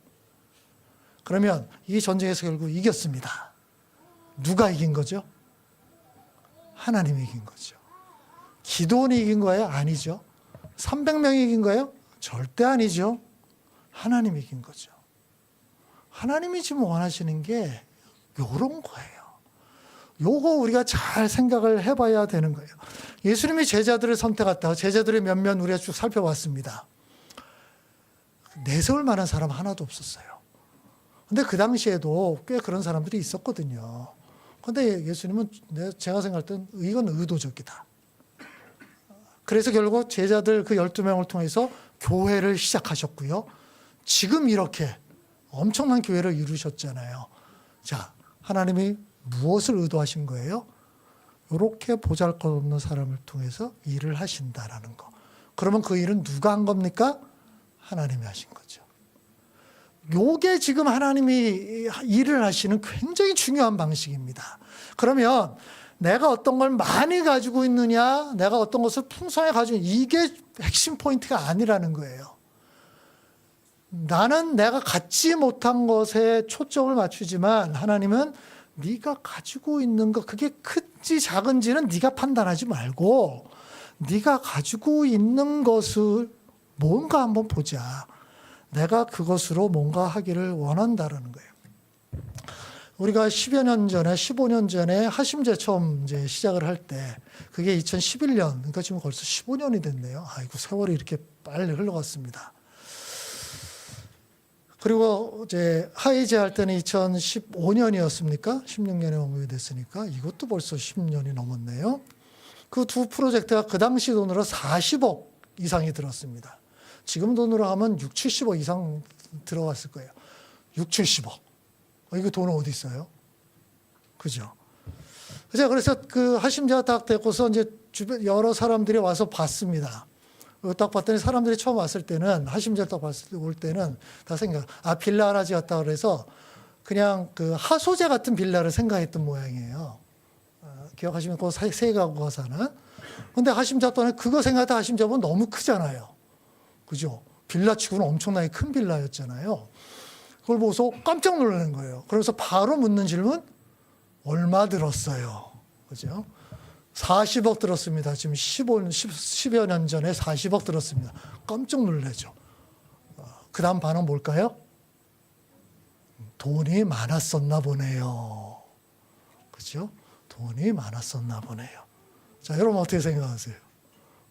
그러면 이 전쟁에서 결국 이겼습니다. 누가 이긴 거죠? 하나님이 이긴 거죠. 기도원이 이긴 거예요? 아니죠. 300명이 이긴 거예요? 절대 아니죠. 하나님이 이긴 거죠. 하나님이 지금 원하시는 게 이런 거예요. 요거 우리가 잘 생각을 해봐야 되는 거예요. 예수님이 제자들을 선택했다. 제자들의 면면 우리가 쭉 살펴봤습니다. 내세울 만한 사람 하나도 없었어요. 근데 그 당시에도 꽤 그런 사람들이 있었거든요. 근데 예수님은 제가 생각할 땐 이건 의도적이다. 그래서 결국 제자들 그 12명을 통해서 교회를 시작하셨고요. 지금 이렇게 엄청난 교회를 이루셨잖아요. 자, 하나님이 무엇을 의도하신 거예요? 이렇게 보잘것없는 사람을 통해서 일을 하신다라는 거. 그러면 그 일은 누가 한 겁니까? 하나님이 하신 거죠. 요게 지금 하나님이 일을 하시는 굉장히 중요한 방식입니다. 그러면 내가 어떤 걸 많이 가지고 있느냐, 내가 어떤 것을 풍성하게 가지고 이게 핵심 포인트가 아니라는 거예요. 나는 내가 갖지 못한 것에 초점을 맞추지만 하나님은 네가 가지고 있는 것, 그게 큰지 작은지는 네가 판단하지 말고 네가 가지고 있는 것을 뭔가 한번 보자. 내가 그것으로 뭔가 하기를 원한다라는 거예요. 우리가 10여 년 전에, 15년 전에 하심제 처음 이제 시작을 할 때, 그게 2011년, 그러니까 지금 벌써 15년이 됐네요. 아이고, 세월이 이렇게 빨리 흘러갔습니다. 그리고 이제 하이제 할 때는 2015년이었습니까? 16년에 원공이 됐으니까 이것도 벌써 10년이 넘었네요. 그 두 프로젝트가 그 당시 돈으로 40억 이상이 들었습니다. 지금 돈으로 하면 6, 70억 이상 들어갔을 거예요. 6, 70억. 이거 돈 어디 있어요? 그죠? 그래서 그 하심제가 딱 됐고서 이제 주변 여러 사람들이 와서 봤습니다. 딱 봤더니 사람들이 처음 왔을 때는, 하심제를 딱 봤을 때 올 때는 다 빌라 하나 지었다 그래서 그냥 그 하소재 같은 빌라를 생각했던 모양이에요. 기억하시면 그 세 가구가 사는. 근데 하심자 또는 그거 생각하다 하심자 보면 너무 크잖아요. 그죠? 빌라 치고는 엄청나게 큰 빌라였잖아요. 그걸 보고서 깜짝 놀라는 거예요. 그래서 바로 묻는 질문, 얼마 들었어요? 그죠? 40억 들었습니다. 지금 10여 년 전에 40억 들었습니다. 깜짝 놀라죠. 그 다음 반응 뭘까요? 돈이 많았었나 보네요. 그죠? 돈이 많았었나 보네요. 자, 여러분 어떻게 생각하세요?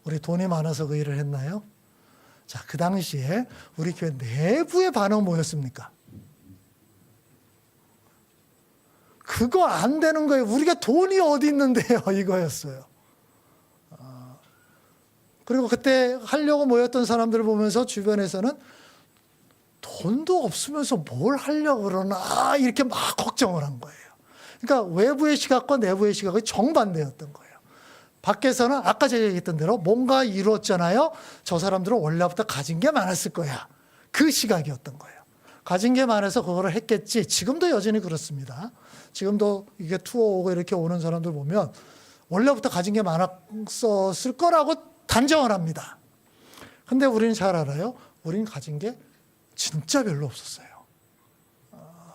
우리 돈이 많아서 그 일을 했나요? 자, 그 당시에 우리 교회 내부의 반응은 뭐였습니까? 그거 안 되는 거예요. 우리가 돈이 어디 있는데요? 이거였어요. 그리고 그때 하려고 모였던 사람들을 보면서 주변에서는 돈도 없으면서 뭘 하려고 그러나 이렇게 막 걱정을 한 거예요. 그러니까 외부의 시각과 내부의 시각이 정반대였던 거예요. 밖에서는 아까 제가 얘기했던 대로 뭔가 이루었잖아요. 저 사람들은 원래부터 가진 게 많았을 거야. 그 시각이었던 거예요. 가진 게 많아서 그거를 했겠지. 지금도 여전히 그렇습니다. 지금도 이게 투어 오고 이렇게 오는 사람들 보면 원래부터 가진 게 많았었을 거라고 단정을 합니다. 근데 우리는 잘 알아요. 우리는 가진 게 진짜 별로 없었어요.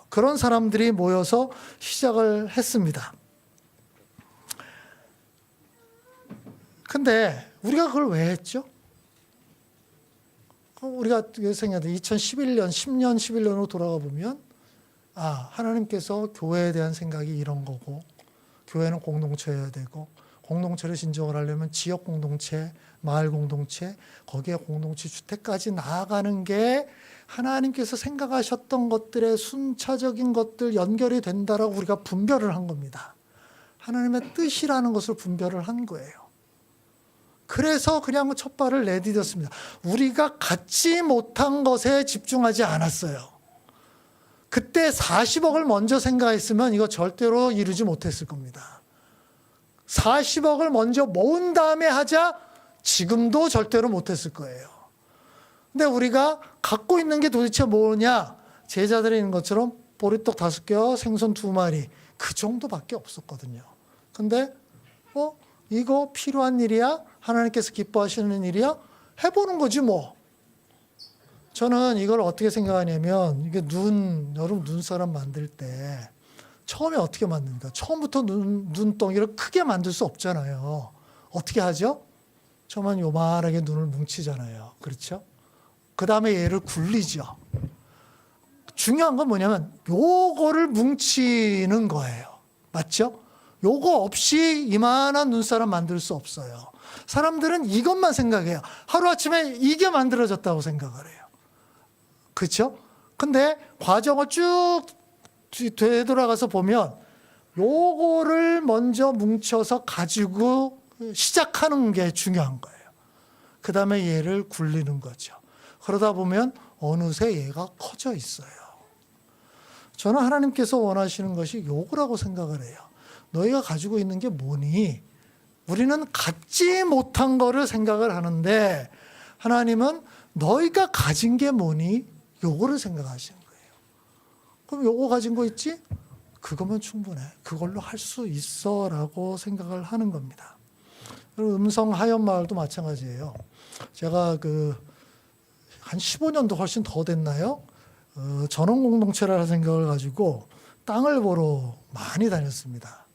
그런 사람들이 모여서 시작을 했습니다. 근데 우리가 그걸 왜 했죠? 우리가 생각해 2011년, 10년, 11년으로 돌아가 보면 하나님께서 교회에 대한 생각이 이런 거고 교회는 공동체여야 되고 공동체를 진정을 하려면 지역 공동체, 마을 공동체, 거기에 공동체 주택까지 나아가는 게 하나님께서 생각하셨던 것들의 순차적인 것들 연결이 된다라고 우리가 분별을 한 겁니다. 하나님의 뜻이라는 것을 분별을 한 거예요. 그래서 그냥 첫 발을 내디뎠습니다. 우리가 갖지 못한 것에 집중하지 않았어요. 그때 40억을 먼저 생각했으면 이거 절대로 이루지 못했을 겁니다. 40억을 먼저 모은 다음에 하자 지금도 절대로 못했을 거예요. 근데 우리가 갖고 있는 게 도대체 뭐냐? 제자들이 있는 것처럼 보리떡 5개, 생선 2마리 그 정도밖에 없었거든요. 근데 이거 필요한 일이야? 하나님께서 기뻐하시는 일이야? 해보는 거지 뭐. 저는 이걸 어떻게 생각하냐면 이게 여러분 눈사람 만들 때 처음에 어떻게 만듭니까? 처음부터 눈덩이를 크게 만들 수 없잖아요. 어떻게 하죠? 처음엔 요만하게 눈을 뭉치잖아요. 그렇죠? 그 다음에 얘를 굴리죠. 중요한 건 뭐냐면 요거를 뭉치는 거예요. 맞죠? 요거 없이 이만한 눈사람 만들 수 없어요. 사람들은 이것만 생각해요. 하루아침에 이게 만들어졌다고 생각을 해요. 그렇죠? 근데 과정을 쭉 되돌아가서 보면 요거를 먼저 뭉쳐서 가지고 시작하는 게 중요한 거예요. 그 다음에 얘를 굴리는 거죠. 그러다 보면 어느새 얘가 커져 있어요. 저는 하나님께서 원하시는 것이 요거라고 생각을 해요. 너희가 가지고 있는 게 뭐니? 우리는 갖지 못한 거를 생각을 하는데 하나님은 너희가 가진 게 뭐니? 요거를 생각하시는 거예요. 그럼 요거 가진 거 있지? 그거면 충분해. 그걸로 할 수 있어 라고 생각을 하는 겁니다. 그리고 음성 하연마을도 마찬가지예요. 제가 한 15년도 훨씬 더 됐나요? 전원공동체라는 생각을 가지고 땅을 보러 많이 다녔습니다.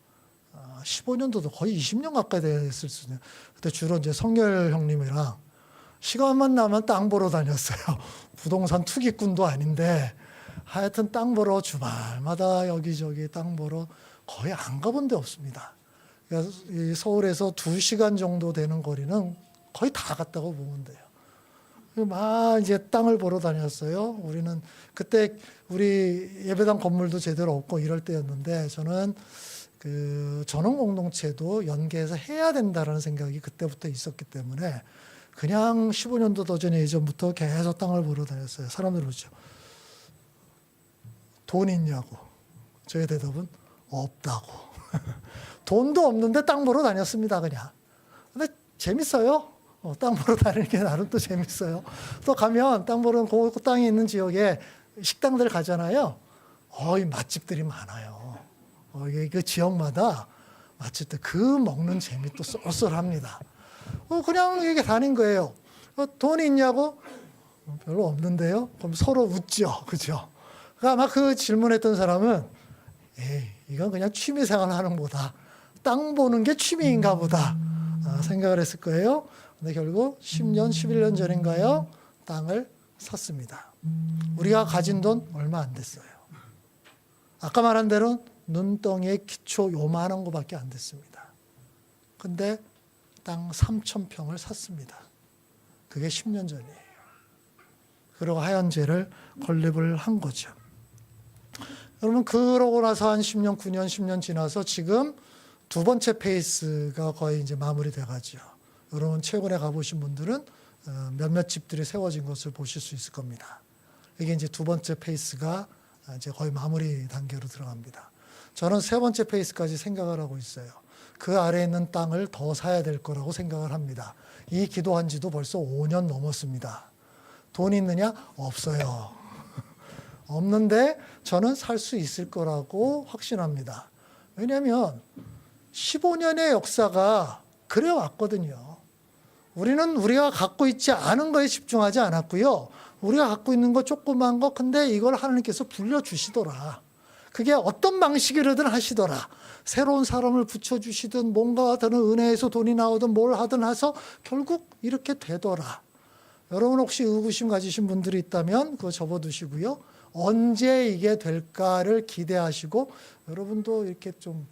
15년도도 거의 20년 가까이 됐을 수 있어요. 그때 주로 이제 성열 형님이랑 시간만 나면 땅 보러 다녔어요. 부동산 투기꾼도 아닌데 하여튼 땅 보러 주말마다 여기저기 땅 보러 거의 안 가본 데 없습니다. 그러니까 이 서울에서 2시간 정도 되는 거리는 거의 다 갔다고 보면 돼요. 막 이제 땅을 보러 다녔어요. 우리는 그때 우리 예배당 건물도 제대로 없고 이럴 때였는데 저는 전원 공동체도 연계해서 해야 된다라는 생각이 그때부터 있었기 때문에 그냥 15년도 더 전에 예전부터 계속 땅을 보러 다녔어요. 사람들 그러죠. 돈 있냐고. 저의 대답은 없다고. 돈도 없는데 땅 보러 다녔습니다. 그냥. 근데 재밌어요. 땅 보러 다니는 게 나름 또 재밌어요. 또 가면 땅 보러 그 땅이 있는 지역에 식당들 가잖아요. 이 맛집들이 많아요. 이게 그 지역마다 맛집들 그 먹는 재미 또 쏠쏠합니다. 그냥 이게 다닌 거예요. 돈이 있냐고? 별로 없는데요. 그럼 서로 웃죠. 그죠? 아마 그 질문했던 사람은 이건 그냥 취미생활 하는 거다. 땅 보는 게 취미인가 보다. 생각을 했을 거예요. 근데 결국 10년, 11년 전인가요? 땅을 샀습니다. 우리가 가진 돈 얼마 안 됐어요. 아까 말한 대로 눈덩이의 기초 요만한 거밖에 안 됐습니다. 근데 땅 3,000평을 샀습니다. 그게 10년 전이에요. 그리고 하연제를 건립을 한 거죠. 여러분 그러고 나서 한 10년, 9년, 10년 지나서 지금 두 번째 페이스가 거의 이제 마무리돼 가죠. 여러분 최근에 가보신 분들은 몇몇 집들이 세워진 것을 보실 수 있을 겁니다. 이게 이제 두 번째 페이스가 이제 거의 마무리 단계로 들어갑니다. 저는 세 번째 페이스까지 생각을 하고 있어요. 그 아래에 있는 땅을 더 사야 될 거라고 생각을 합니다. 이 기도한 지도 벌써 5년 넘었습니다. 돈 있느냐? 없어요. 없는데 저는 살 수 있을 거라고 확신합니다. 왜냐하면 15년의 역사가 그래 왔거든요. 우리는 우리가 갖고 있지 않은 거에 집중하지 않았고요. 우리가 갖고 있는 거 조그만 거 근데 이걸 하나님께서 불려주시더라. 그게 어떤 방식이라든 하시더라. 새로운 사람을 붙여주시든 뭔가 다른 은혜에서 돈이 나오든 뭘 하든 해서 결국 이렇게 되더라. 여러분 혹시 의구심 가지신 분들이 있다면 그거 접어두시고요. 언제 이게 될까를 기대하시고 여러분도 이렇게 좀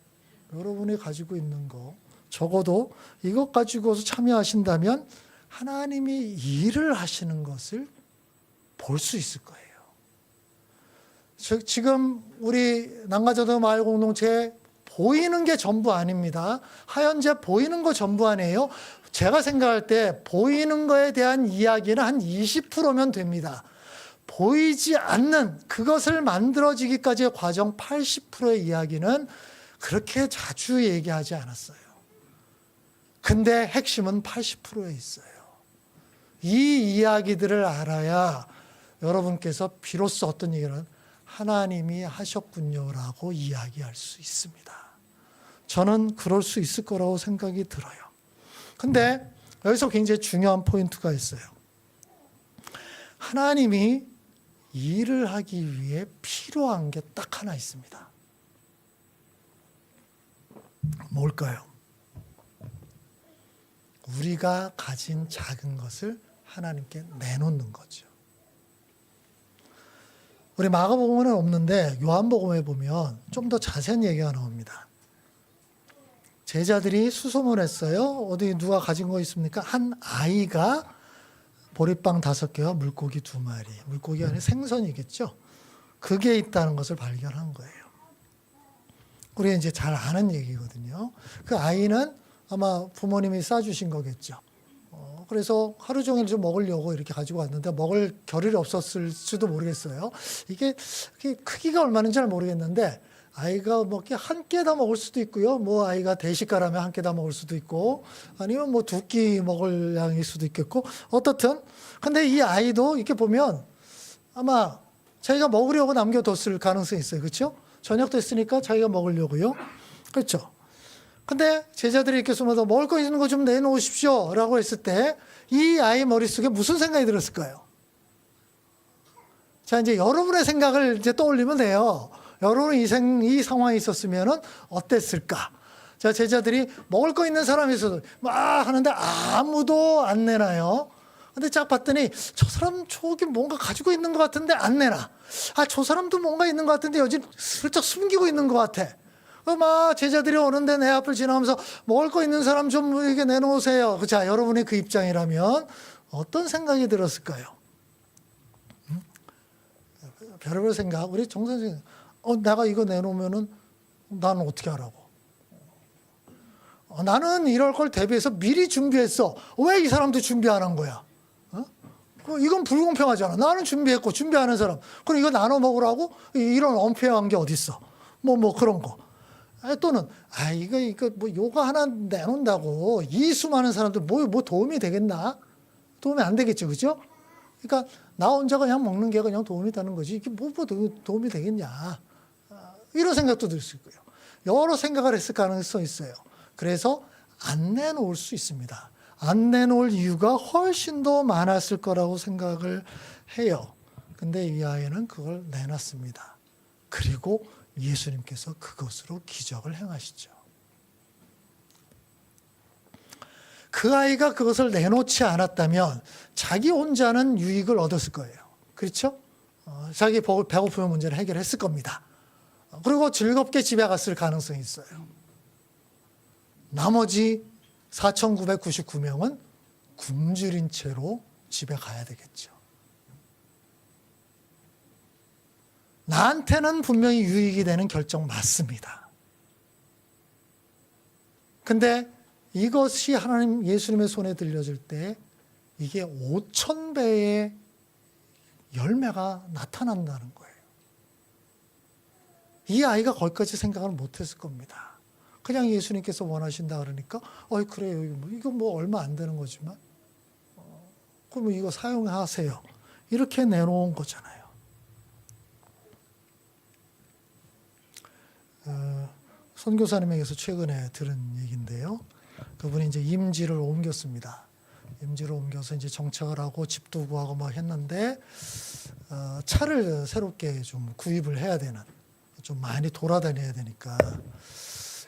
여러분이 가지고 있는 거 적어도 이것 가지고서 참여하신다면 하나님이 일을 하시는 것을 볼 수 있을 거예요. 지금 우리 난가자도 마을 공동체 보이는 게 전부 아닙니다. 하현재 보이는 거 전부 아니에요. 제가 생각할 때 보이는 거에 대한 이야기는 한 20%면 됩니다. 보이지 않는 그것을 만들어지기까지의 과정 80%의 이야기는 그렇게 자주 얘기하지 않았어요. 근데 핵심은 80%에 있어요. 이 이야기들을 알아야 여러분께서 비로소 어떤 얘기를 하나님이 하셨군요라고 이야기할 수 있습니다. 저는 그럴 수 있을 거라고 생각이 들어요. 근데 여기서 굉장히 중요한 포인트가 있어요. 하나님이 일을 하기 위해 필요한 게 딱 하나 있습니다. 뭘까요? 우리가 가진 작은 것을 하나님께 내놓는 거죠. 우리 마가복음에는 없는데 요한복음에 보면 좀 더 자세한 얘기가 나옵니다. 제자들이 수소문했어요. 어디 누가 가진 거 있습니까? 한 아이가 보리빵 5개와 물고기 2마리, 물고기 안에 생선이겠죠. 그게 있다는 것을 발견한 거예요. 우리가 이제 잘 아는 얘기거든요. 그 아이는 아마 부모님이 싸주신 거겠죠. 그래서 하루 종일 좀 먹으려고 이렇게 가지고 왔는데 먹을 겨를이 없었을지도 모르겠어요. 이게 크기가 얼마인지 잘 모르겠는데 아이가 먹기 한 끼 다 먹을 수도 있고요. 뭐 아이가 대식가라면 한 끼 다 먹을 수도 있고 아니면 뭐 2끼 먹을 양일 수도 있겠고 어떻든 근데 이 아이도 이렇게 보면 아마 자기가 먹으려고 남겨뒀을 가능성이 있어요. 그렇죠? 저녁 됐으니까 자기가 먹으려고요. 그렇죠? 근데 제자들이 이렇게 숨어서 먹을 거 있는 거 좀 내놓으십시오 라고 했을 때 이 아이 머릿속에 무슨 생각이 들었을까요? 자, 이제 여러분의 생각을 이제 떠올리면 돼요. 여러분은 이 상황에 있었으면 어땠을까? 자, 제자들이 먹을 거 있는 사람이 있어도 막 하는데 아무도 안 내놔요. 근데 딱 봤더니 저 사람 저기 뭔가 가지고 있는 것 같은데 안 내놔. 아, 저 사람도 뭔가 있는 것 같은데 요즘 슬쩍 숨기고 있는 것 같아. 막 제자들이 오는데 내 앞을 지나가면서 먹을 거 있는 사람 좀 이렇게 내놓으세요. 자, 여러분이 그 입장이라면 어떤 생각이 들었을까요? 별의별 생각. 우리 정 선생님, 내가 이거 내놓으면은 나는 어떻게 하라고? 나는 이럴 걸 대비해서 미리 준비했어. 왜 이 사람도 준비 안 한 거야? 이건 불공평하잖아. 나는 준비했고 준비하는 사람. 그럼 이거 나눠 먹으라고? 이런 언페어한 게 어딨어? 뭐 그런 거. 또는 이거 뭐 요거 하나 내놓는다고 이 수많은 사람들 뭐 도움이 되겠나? 도움이 안 되겠죠, 그죠? 그러니까 나 혼자 그냥 먹는 게 그냥 도움이 되는 거지 이게 뭐 도움이 되겠냐? 이런 생각도 들 수 있고요. 여러 생각을 했을 가능성이 있어요. 그래서 안 내놓을 수 있습니다. 안 내놓을 이유가 훨씬 더 많았을 거라고 생각을 해요. 근데 이 아이는 그걸 내놨습니다. 그리고 예수님께서 그것으로 기적을 행하시죠. 그 아이가 그것을 내놓지 않았다면 자기 혼자는 유익을 얻었을 거예요. 그렇죠? 자기 배고픔의 문제를 해결했을 겁니다. 그리고 즐겁게 집에 갔을 가능성이 있어요. 나머지 4,999명은 굶주린 채로 집에 가야 되겠죠. 나한테는 분명히 유익이 되는 결정 맞습니다. 근데 이것이 하나님 예수님의 손에 들려질 때 이게 5,000배의 열매가 나타난다는 거예요. 이 아이가 거기까지 생각을 못했을 겁니다. 그냥 예수님께서 원하신다 그러니까 그래요. 이거 뭐 얼마 안 되는 거지만 그럼 이거 사용하세요. 이렇게 내놓은 거잖아요. 선교사님에게서 최근에 들은 얘기인데요. 그분이 이제 임지를 옮겼습니다. 임지를 옮겨서 이제 정착을 하고 집도 구하고 막 했는데 차를 새롭게 좀 구입을 해야 되는 좀 많이 돌아다녀야 되니까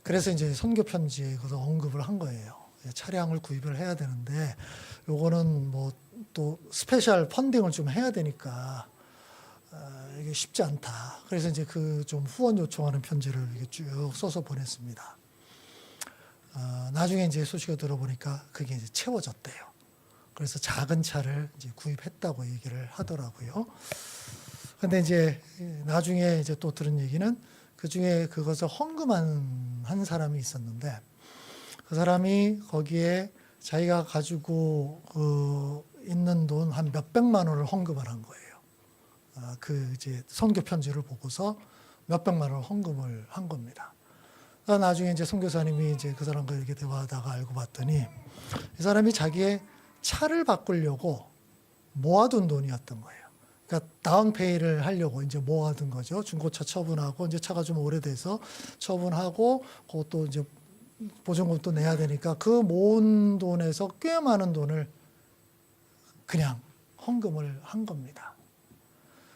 그래서 이제 선교 편지에 그래서 언급을 한 거예요. 차량을 구입을 해야 되는데 요거는 뭐 또 스페셜 펀딩을 좀 해야 되니까 이게 쉽지 않다. 그래서 이제 그 좀 후원 요청하는 편지를 쭉 써서 보냈습니다. 나중에 이제 소식을 들어보니까 그게 이제 채워졌대요. 그래서 작은 차를 이제 구입했다고 얘기를 하더라고요. 근데 이제 나중에 이제 또 들은 얘기는 그 중에 그것을 헌금한 한 사람이 있었는데 그 사람이 거기에 자기가 가지고 있는 돈 한 몇백만 원을 헌금을 한 거예요. 그 이제 선교 편지를 보고서 몇백만 원을 헌금을 한 겁니다. 나중에 이제 선교사님이 이제 그 사람과 이렇게 대화하다가 알고 봤더니 이 사람이 자기의 차를 바꾸려고 모아둔 돈이었던 거예요. 그러니까 다운페이를 하려고 이제 모아둔 거죠. 중고차 처분하고 이제 차가 좀 오래돼서 처분하고 그것도 이제 보증금도 내야 되니까 그 모은 돈에서 꽤 많은 돈을 그냥 헌금을 한 겁니다.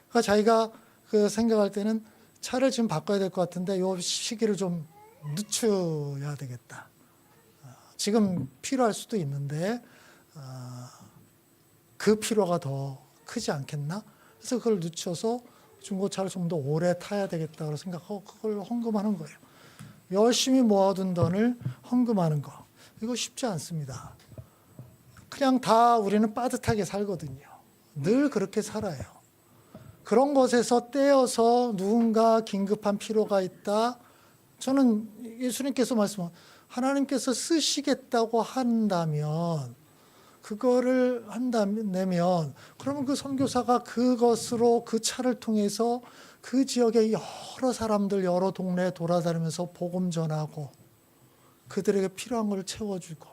그러니까 자기가 그 생각할 때는 차를 지금 바꿔야 될 것 같은데 이 시기를 좀 늦춰야 되겠다. 지금 필요할 수도 있는데 그 필요가 더 크지 않겠나? 그래서 그걸 늦춰서 중고차를 좀 더 오래 타야 되겠다고 생각하고 그걸 헌금하는 거예요. 열심히 모아둔 돈을 헌금하는 거. 이거 쉽지 않습니다. 그냥 다 우리는 빠듯하게 살거든요. 늘 그렇게 살아요. 그런 것에서 떼어서 누군가 긴급한 필요가 있다. 저는 예수님께서 말씀하신 하나님께서 쓰시겠다고 한다면 그거를 내면 그러면 그 선교사가 그것으로 그 차를 통해서 그 지역의 여러 사람들 여러 동네에 돌아다니면서 복음 전하고 그들에게 필요한 걸 채워주고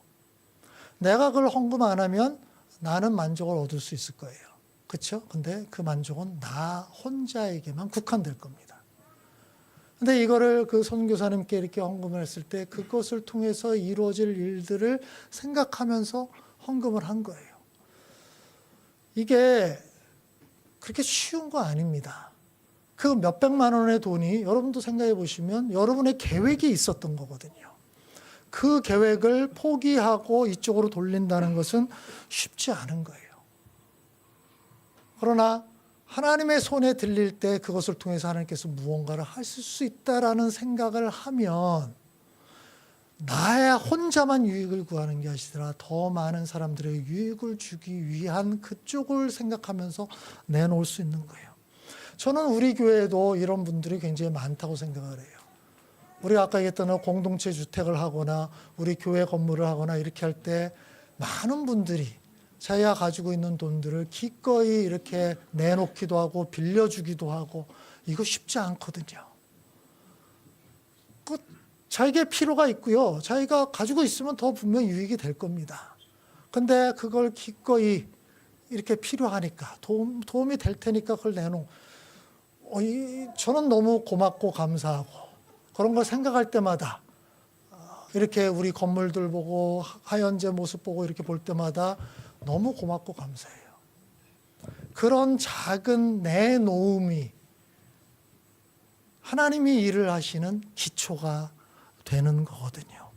내가 그걸 헌금 안 하면 나는 만족을 얻을 수 있을 거예요. 그렇죠? 근데 그 만족은 나 혼자에게만 국한될 겁니다. 근데 이거를 그 선교사님께 이렇게 헌금을 했을 때 그것을 통해서 이루어질 일들을 생각하면서 헌금을 한 거예요. 이게 그렇게 쉬운 거 아닙니다. 그 몇백만 원의 돈이 여러분도 생각해 보시면 여러분의 계획이 있었던 거거든요. 그 계획을 포기하고 이쪽으로 돌린다는 것은 쉽지 않은 거예요. 그러나 하나님의 손에 들릴 때 그것을 통해서 하나님께서 무언가를 하실 수 있다라는 생각을 하면 나의 혼자만 유익을 구하는 게 아니라 더 많은 사람들의 유익을 주기 위한 그쪽을 생각하면서 내놓을 수 있는 거예요. 저는 우리 교회에도 이런 분들이 굉장히 많다고 생각을 해요. 우리가 아까 얘기했던 공동체 주택을 하거나 우리 교회 건물을 하거나 이렇게 할 때 많은 분들이 자기가 가지고 있는 돈들을 기꺼이 이렇게 내놓기도 하고 빌려주기도 하고 이거 쉽지 않거든요. 자기의 필요가 있고요. 자기가 가지고 있으면 더 분명 유익이 될 겁니다. 근데 그걸 기꺼이 이렇게 필요하니까 도움이 될 테니까 그걸 저는 너무 고맙고 감사하고 그런 걸 생각할 때마다 이렇게 우리 건물들 보고 하현재 모습 보고 이렇게 볼 때마다 너무 고맙고 감사해요. 그런 작은 내놓음이 하나님이 일을 하시는 기초가 되는 거거든요.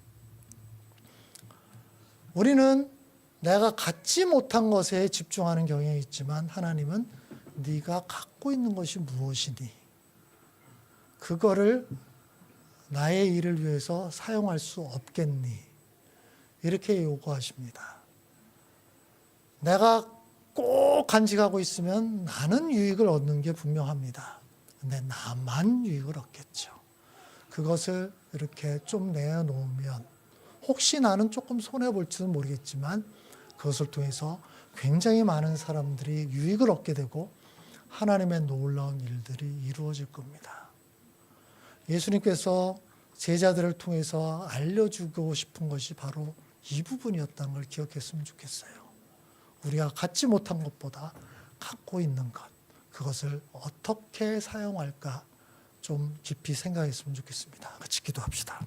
우리는 내가 갖지 못한 것에 집중하는 경향이 있지만 하나님은 네가 갖고 있는 것이 무엇이니 그거를 나의 일을 위해서 사용할 수 없겠니 이렇게 요구하십니다. 내가 꼭 간직하고 있으면 나는 유익을 얻는 게 분명합니다. 근데 나만 유익을 얻겠죠. 그것을 이렇게 좀 내놓으면 혹시 나는 조금 손해볼지는 모르겠지만 그것을 통해서 굉장히 많은 사람들이 유익을 얻게 되고 하나님의 놀라운 일들이 이루어질 겁니다. 예수님께서 제자들을 통해서 알려주고 싶은 것이 바로 이 부분이었다는 걸 기억했으면 좋겠어요. 우리가 갖지 못한 것보다 갖고 있는 것, 그것을 어떻게 사용할까 좀 깊이 생각했으면 좋겠습니다. 같이 기도합시다.